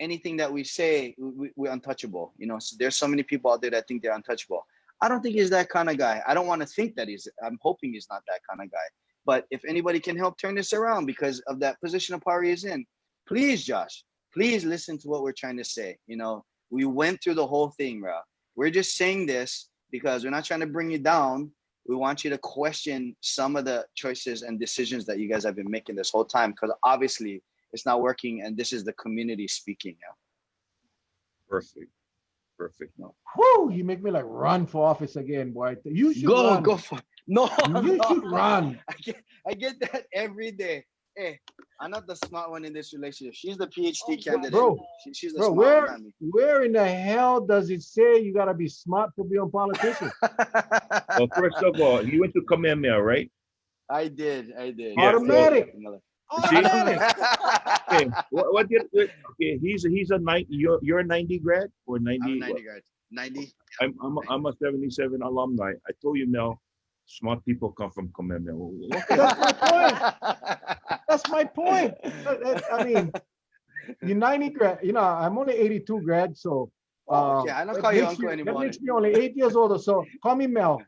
anything that we say, we're untouchable. So there's so many people out there that think they're untouchable. I don't think he's that kind of guy. I don't want to think that I'm hoping he's not that kind of guy. But if anybody can help turn this around because of that position of power he's in, please, Josh, please listen to what we're trying to say. We went through the whole thing, bro. We're just saying this because we're not trying to bring you down. We want you to question some of the choices and decisions that you guys have been making this whole time, because obviously it's not working, and this is the community speaking now. Perfect. Perfect. No. whoo, you make me like run for office again, boy. You should Go run. for no. You No. should run. I get that every day. Hey, I'm not the smart one in this relationship. She's the PhD candidate. Bro, She's the bro, smart one, not me. where in the hell does it say you gotta be smart to be a politician? Well, first of all, you went to Kamehameha, right? I did. Yeah. Thank you, So Automatic. Dr. Miller. you see, Automatic. okay, what did okay? He's a 90. You're a 90 grad or I'm a 90. 90 guard. 90. I'm a 77 alumni. I told you, Mel. Smart people come from Kamehameha. That's my point. That's my point. I mean, you're 90 grad. You know, I'm only 82 grad, so Oh, okay. I don't call you uncle that anymore. makes me only 8 years older. So call me Mel.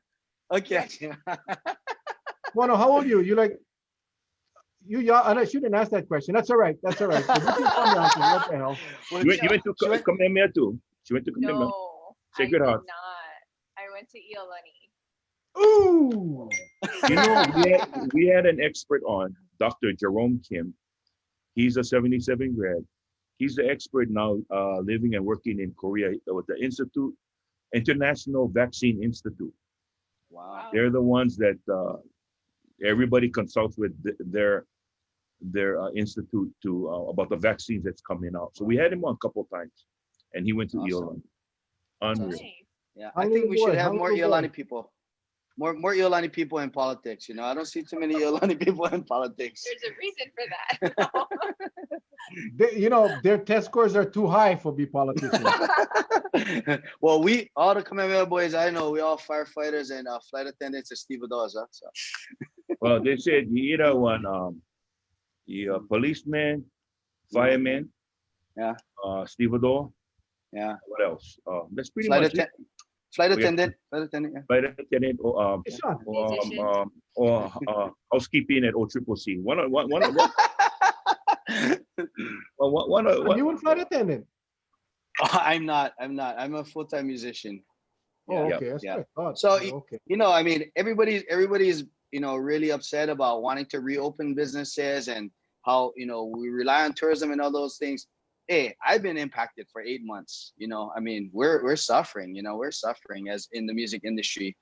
Okay. Wano, how old are you? You like you young? And I shouldn't ask that question. That's all right. That's all right. So you can call me uncle. What the hell? Well, You went to she went- Kamehameha too. She went to Kamehameha. No, I Sacred did Heart. not. I went to Iolani. Ooh. You know, we had an expert on, Dr. Jerome Kim. He's a 77 grad. He's the expert now, living and working in Korea with the Institute, International Vaccine Institute. Wow. They're the ones that everybody consults with their institute to about the vaccines that's coming out. So we had him on a couple of times, and he went to Awesome. Iolani. That's Unreal. awesome. Yeah, How I think little we boy? should have How more little Iolani boy? people. More Iolani people in politics. You know, I don't see too many Iolani people in politics. There's a reason for that. You know, their test scores are too high for be politicians. Well, we all the Kamehameha boys I know, we all firefighters and flight attendants and stevedores. So Well, they said you either one, you a policeman, fireman, Yeah. stevedore. yeah, What else? That's pretty flight much it. attendant, flight Oh, yeah. attendant, flight attendant. Yeah. Flight attendant Hey, Sean, or housekeeping at OCCC. One. you and flight attendant. I'm not. I'm a full-time musician. Oh, Yeah. okay. That's Yeah. what I thought. So, Okay. You know, I mean, everybody's, you know, really upset about wanting to reopen businesses and how, you know, we rely on tourism and all those things. Hey, I've been impacted for 8 months. You know, I mean, we're suffering. You know, we're suffering as in the music industry.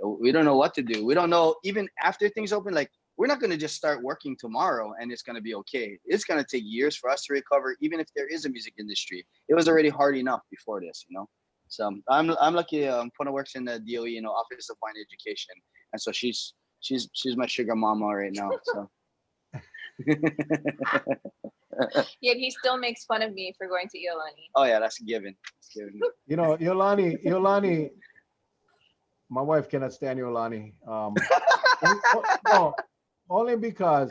We don't know what to do. We don't know even after things open. Like, we're not going to just start working tomorrow and it's going to be okay. It's going to take years for us to recover, even if there is a music industry. It was already hard enough before this, you know. So I'm lucky. Puna works in the DOE, you know, Office of Wine Education, and so she's my sugar mama right now. So. Yet he still makes fun of me for going to Iolani. Oh yeah, that's a given. That's a given. You know, Iolani, my wife cannot stand Iolani. No, only because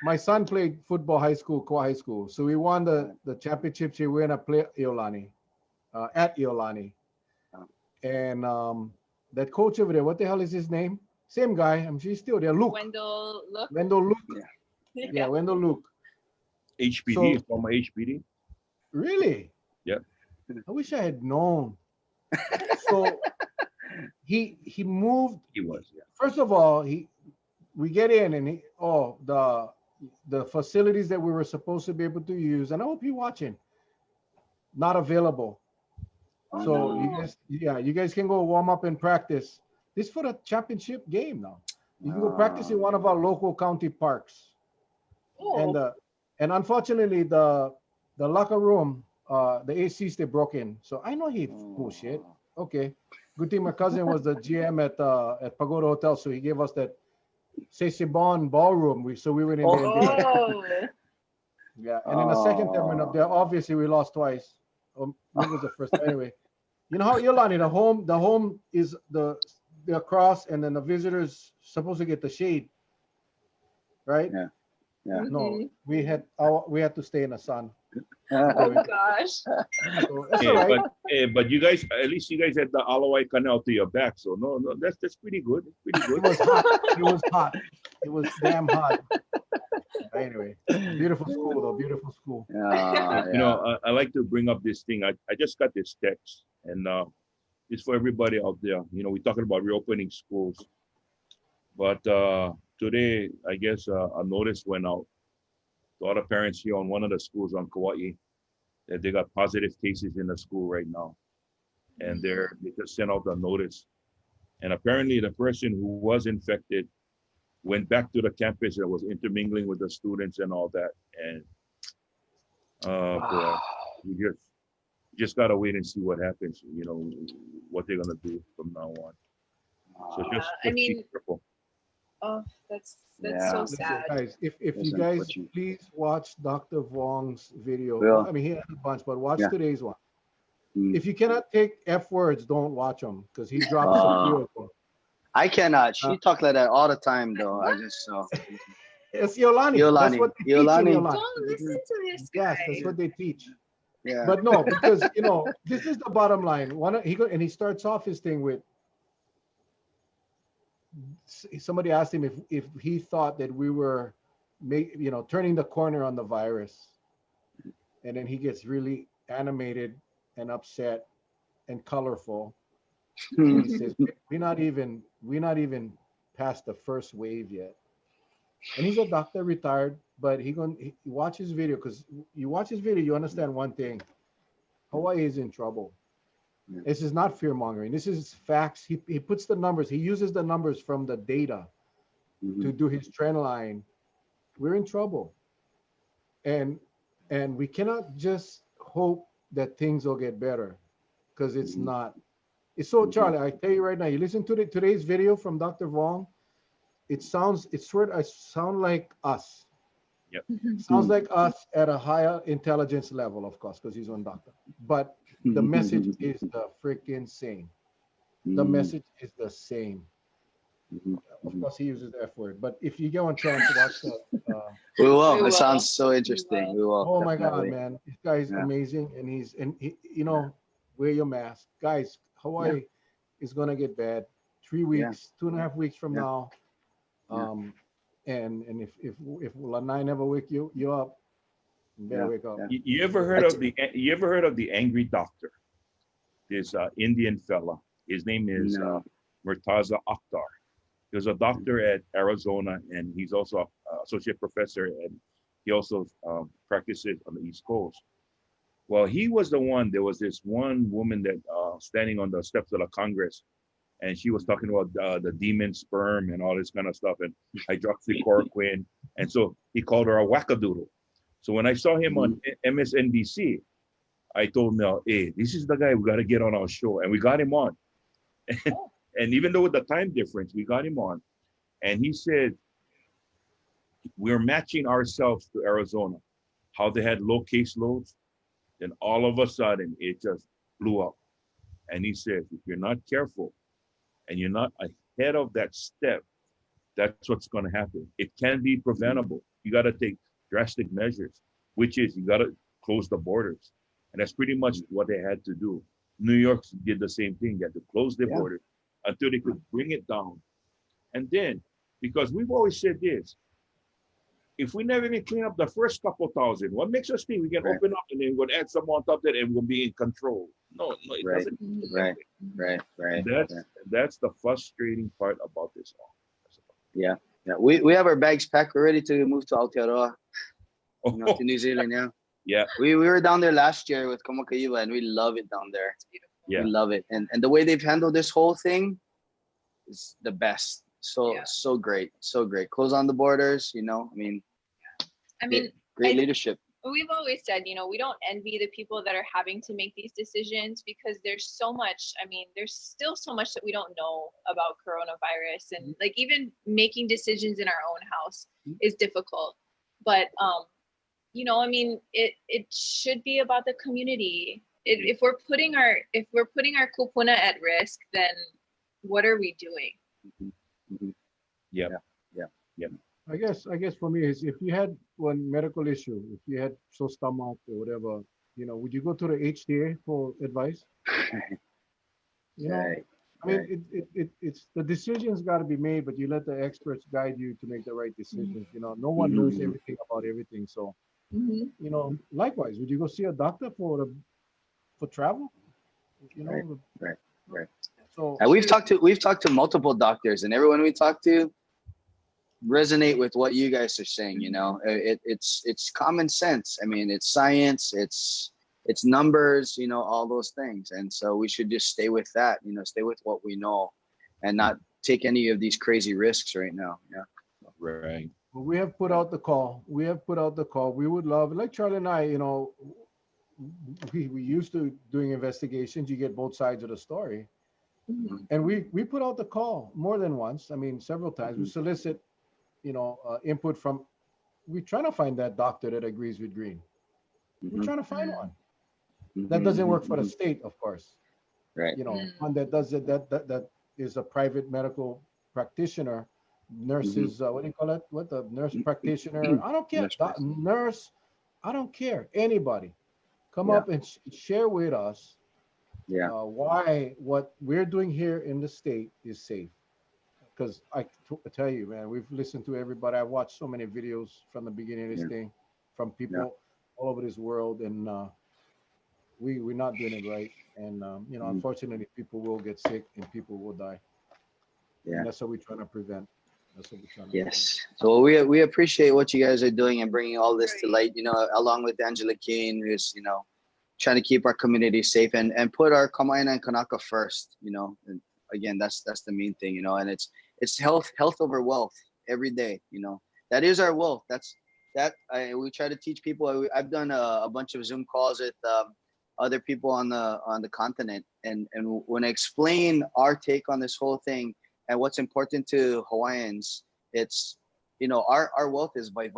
my son played football high school. So we won the championships here. We're gonna play Iolani, at Iolani. And that coach over there, what the hell is his name? Same guy. I'm sure he's still there. Luke. Wendell, look. Wendell Luke. Yeah. Yeah, Wendell Luke. HPD, So- former HPD. Really? Yeah. I wish I had known. So he moved. He was, yeah. First of all, we get in and the facilities that we were supposed to be able to use, and I hope you're watching, not available. So you guys can go warm up and practice. This is for the championship game now. You can go practice in one of our local county parks. Oh, And unfortunately the locker room, the ACs they broke in. So I know he bullshit. Okay. Good thing my cousin was the GM at Pagoda Hotel, so he gave us that Sesibon ballroom. So we went in there and did it. oh. Yeah. And then the second time we went up there, obviously we lost twice. What was the first time? Anyway? You know how Iolani, the home is the cross, and then the visitors supposed to get the shade, right? Yeah. Yeah. No, we had to stay in the sun. Oh gosh. So that's all right. But you guys, at least you guys had the Alawai Canal to your back, so no, that's pretty good. Pretty It good. was hot. It was hot. It was damn hot. Anyway, beautiful school though. Beautiful school. You know, I like to bring up this thing. I just got this text, and it's for everybody out there. You know, we're talking about reopening schools, but today, I guess a notice went out to all the parents here on one of the schools on Kauai that they got positive cases in the school right now, and they just sent out a notice, and apparently the person who was infected went back to the campus and was intermingling with the students and all that, and boy, we just gotta wait and see what happens. You know what they're gonna do from now on. So just I be mean, careful. oh, that's Yeah. so Listen, sad. guys, if That's you guys unfortunate. please watch Dr. Vong's video. Yeah. I mean, he has a bunch, but watch Yeah. today's one. Mm. If you cannot take F words, don't watch them because he drops some Ah. beautiful. I cannot. She talk like that all the time, though. I just so. It's Iolani. That's Iolani, what they teach in Iolani. Iolani. Don't listen to this Yes, guy. that's what they teach. Yeah. But no, because this is the bottom line. And he starts off his thing with somebody asked him if he thought that we were turning the corner on the virus, and then he gets really animated and upset and colorful, and he says we're not even past the first wave yet. And he's a doctor, retired, but he watch his video, because you watch his video, you understand one thing: Hawaii is in trouble. Yeah. This is not fear mongering. This is facts. He puts the numbers. He uses the numbers from the data to do his trend line. We're in trouble, and we cannot just hope that things will get better, because it's not. It's so, Charlie, I tell you right now, you listen to today's video from Dr. Vaughn. It sounds like us. Yep. Sounds like us at a higher intelligence level, of course, because he's one doctor. But the message is the freaking same. The message is the same. Of course, he uses the F word. But if you get one chance to watch that, We will. We It will. sounds so interesting. We will. oh my God, definitely. man, this guy is Yeah. amazing, and wear your mask, guys. Hawaii is gonna get bad. 3 weeks, 2.5 weeks from Yeah. now. And if Lanai never wake you up, you better Yeah. wake up. Yeah. You ever heard of the angry doctor? This Indian fella. His name is No. Murtaza Akhtar. He was a doctor at Arizona, and he's also an associate professor, and he also practices on the East Coast. Well, he was the one. There was this one woman that standing on the steps of the Congress, and she was talking about the demon sperm and all this kind of stuff, and hydroxychloroquine, and so he called her a wackadoodle. So when I saw him on MSNBC, I told him, "Hey, this is the guy we got to get on our show," and we got him on. And even though with the time difference, we got him on, and he said, "We're matching ourselves to Arizona, how they had low caseloads, then all of a sudden it just blew up." And he said, "If you're not careful and you're not ahead of that step, that's what's going to happen. It can be preventable. You got to take drastic measures, which is you got to close the borders." And that's pretty much what they had to do. New York did the same thing. They had to close their borders until they could bring it down. And then, because we've always said this, if we never even clean up the first couple thousand, what makes us think we can open up and then we'll add some on top of that and we'll be in control? No, it doesn't. Right. That's the frustrating part about this all. Yeah. We have our bags packed. We're ready to move to Aotearoa, to New Zealand. Yeah. Yeah. We were down there last year with Kamokaiwa, and we love it down there. Yeah. We love it. And the way they've handled this whole thing is the best. So great. So great. Close on the borders, I mean, great leadership. we've always said, we don't envy the people that are having to make these decisions, because there's still so much that we don't know about coronavirus, and like even making decisions in our own house is difficult. But it should be about the community. If we're putting our kupuna at risk, then what are we doing? Yeah. I guess for me is, if you had one medical issue, if you had sore stomach or whatever, would you go to the HTA for advice? Right. I mean, it's the decisions got to be made, but you let the experts guide you to make the right decisions. No one knows everything about everything. So, likewise, would you go see a doctor for travel? Right. So And we've talked to multiple doctors, and everyone we talk to resonate with what you guys are saying. It's common sense. I mean, it's science, it's numbers, all those things. And so we should just stay with that, stay with what we know, and not take any of these crazy risks right now. Yeah. Right. Well, we have put out the call. We would love, like Charlie and I, we used to doing investigations. You get both sides of the story. And we put out the call more than once. I mean, several times. We solicit, input from, we're trying to find that doctor that agrees with Green. We're trying to find one. That doesn't work for the state, of course. Right. One that does it, that is a private medical practitioner, nurses, what do you call it? What the nurse practitioner? Mhm. I don't care. Nurse practice. Nurse, I don't care. Anybody, come Yeah, up and share with us yeah, why what we're doing here in the state is safe. Because tell you, man, we've listened to everybody. I've watched so many videos from the beginning of this yeah, thing from yeah, people all over this world, and we're not doing it right. And mhm, unfortunately, people will get sick and people will die, and yeah. that's what we're trying to prevent. That's what we're trying to prevent. Yes. So we appreciate what you guys are doing and bringing all this to light. You know, along with Angela Kane, who's trying to keep our community safe and put our Kamaiana and Kanaka first. And again, that's the main thing. And it's health over wealth every day. That is our wealth. We try to teach people. I've done a bunch of Zoom calls with other people on the continent, and when I explain our take on this whole thing and what's important to Hawaiians, it's our wealth is vai,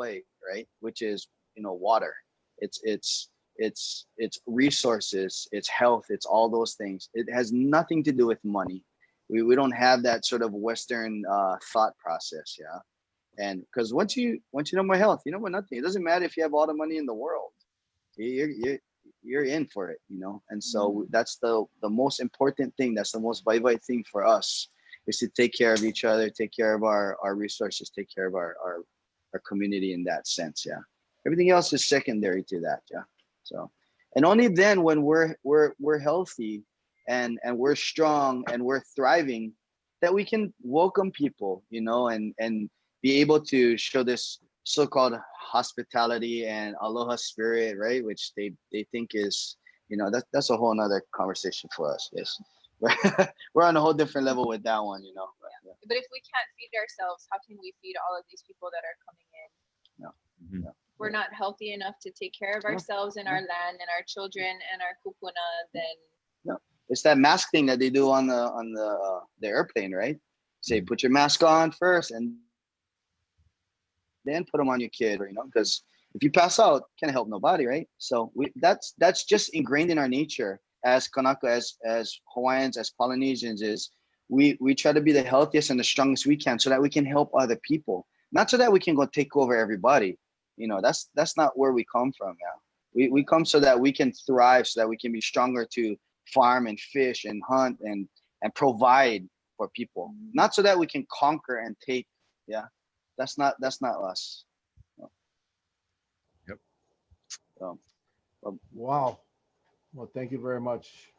right? Which is water. It's resources, it's health, it's all those things. It has nothing to do with money. We don't have that sort of Western thought process, yeah. And because once you know my health, you know what, nothing. It doesn't matter if you have all the money in the world. You're in for it. And so that's the most important thing. That's the most vital thing for us, is to take care of each other, take care of our resources, take care of our community in that sense. Yeah. Everything else is secondary to that. Yeah. So, and only then, when we're healthy and we're strong and we're thriving, that we can welcome people, and be able to show this so-called hospitality and aloha spirit, right? Which they think is, that's a whole nother conversation for us. Yes. We're on a whole different level with that one. Yeah. But if we can't feed ourselves, how can we feed all of these people that are coming in? Yeah. Mhm. Yeah. We're not healthy enough to take care of Yeah. ourselves and our land and our children and our kupuna, then Yeah. It's that mask thing that they do on the airplane, right? Say, put your mask on first and then put them on your kid, because if you pass out, can't help nobody, right? So that's just ingrained in our nature as Kanaka, as Hawaiians, as Polynesians. Is we try to be the healthiest and the strongest we can, so that we can help other people, not so that we can go take over everybody. That's not where we come from. Yeah, we come so that we can thrive, so that we can be stronger to farm and fish and hunt and provide for people, not so that we can conquer and take. Yeah, that's not us. Yep. So, well, Wow. Well, thank you very much,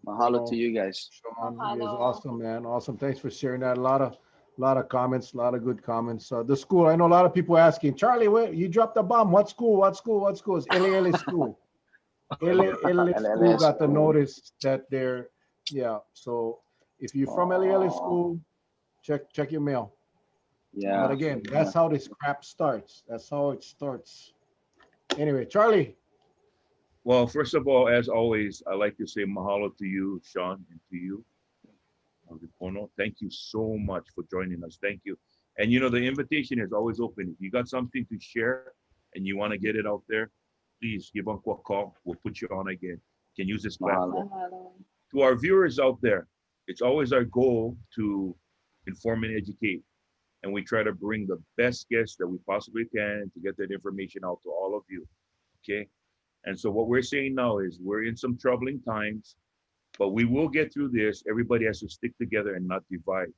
mahalo to Pono, you guys. Sean. It is mahalo. awesome, man. Awesome. Thanks for sharing that. A lot of comments, a lot of good comments. The school. I know a lot of people asking, Charlie, where you dropped the bomb? What school? What school? What school? It's LA school. Yeah. LA school LLS. got the notice that they're, yeah. So if you're from LA Oh, school, check your mail. But yeah, again, yeah. that's how this crap starts. That's how it starts. Anyway, Charlie. Well, first of all, as always, I like to say mahalo to you, Sean, and to you, Pono. Thank you so much for joining us. Thank you. And the invitation is always open. If you got something to share and you want to get it out there, please give Uncle a call. We'll put you on again. You can use this Mahalo. platform. Mahalo. To our viewers out there, it's always our goal to inform and educate. And we try to bring the best guests that we possibly can to get that information out to all of you. Okay. And so what we're saying now is we're in some troubling times, but we will get through this. Everybody has to stick together and not divide.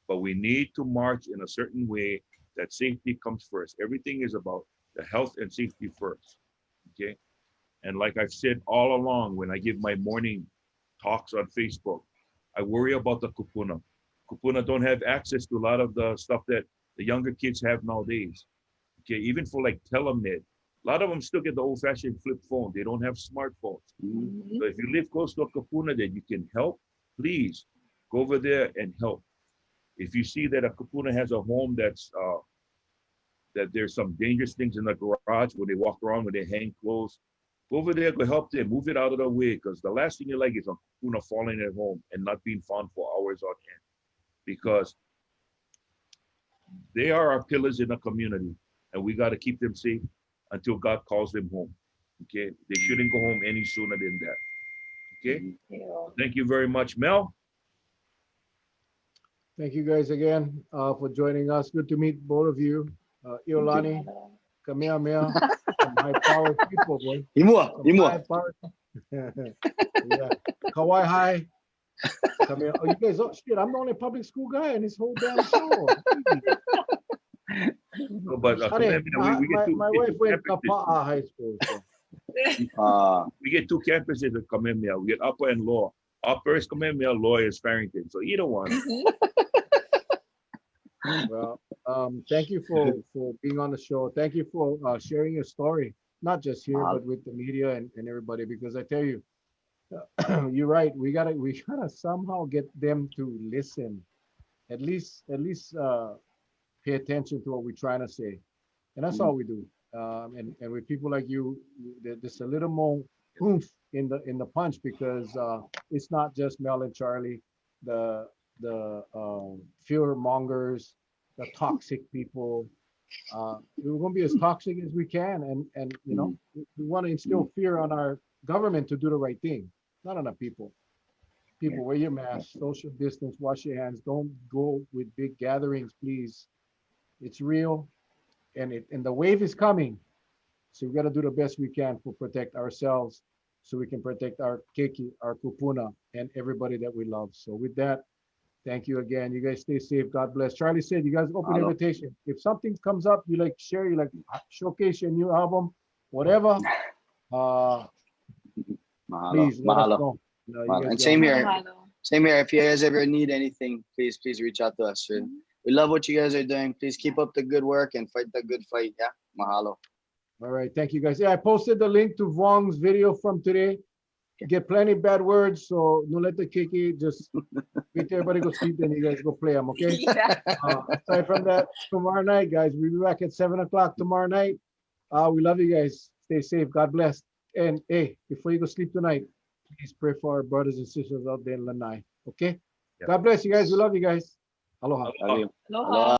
But we need to march in a certain way that safety comes first. Everything is about the health and safety first. Okay. And like I've said all along, when I give my morning talks on Facebook, I worry about the kupuna. Kupuna don't have access to a lot of the stuff that the younger kids have nowadays. Okay, even for like telemed, a lot of them still get the old-fashioned flip phone. They don't have smartphones. Mhm. So if you live close to a kupuna that you can help, please go over there and help. If you see that a kapuna has a home that there's some dangerous things in the garage when they walk around, when they hang clothes, go over there, go help them, move it out of the way, because the last thing you like is a kapuna falling at home and not being found for hours on end. Because they are our pillars in the community, and we got to keep them safe until God calls them home. Okay, they shouldn't go home any sooner than that. Okay, Mhm. thank you very much, Mel. Thank you guys again for joining us. Good to meet both of you. Iolani, Kamehameha, some high-powered people, boy. Imua, Some Imua. high-powered. Yeah. Kawai High. Kamehameha. Oh, you guys, oh shit, I'm the only public school guy in this whole damn show. No, but Sorry, we get my we get wife two went campuses. Kapa'a High School. So. We get two campuses at Kamehameha. We get Upper and Lower. Upper is Kamehameha, Lower is Farrington. So either one. Well, thank you for being on the show. Thank you for sharing your story, not just here, but with the media and everybody. Because I tell you, you're right. We gotta somehow get them to listen. At least pay attention to what we're trying to say, and that's all we do. And with people like you, there's a little more oomph in the punch because it's not just Mel and Charlie, the fear mongers, the toxic people. We're going to be as toxic as we can, and we want to instill fear on our government to do the right thing, not on our people. People, wear your mask, social distance, wash your hands. Don't go with big gatherings, please. It's real, and the wave is coming. So we got to do the best we can to protect ourselves, so we can protect our keiki, our kupuna, and everybody that we love. So with that, thank you again. You guys stay safe. God bless. Charlie said, you guys open invitation. If something comes up, you like share, you like showcase your new album, whatever. Please let us know. And same here. Same here. If you guys ever need anything, please reach out to us. We love what you guys are doing. Please keep up the good work and fight the good fight. Yeah. Mahalo. All right. Thank you guys. Yeah, I posted the link to Vong's video from today. You get plenty of bad words, so no let the kiki. Just wait till everybody go sleep, then you guys go play them, okay? Yeah. Aside from that, tomorrow night, guys, we'll be back at 7 o'clock tomorrow night. We love you guys. Stay safe. God bless. And hey, before you go sleep tonight, please pray for our brothers and sisters out there in Lanai, okay? Yep. God bless you guys. We love you guys. Aloha. Love you. Aloha.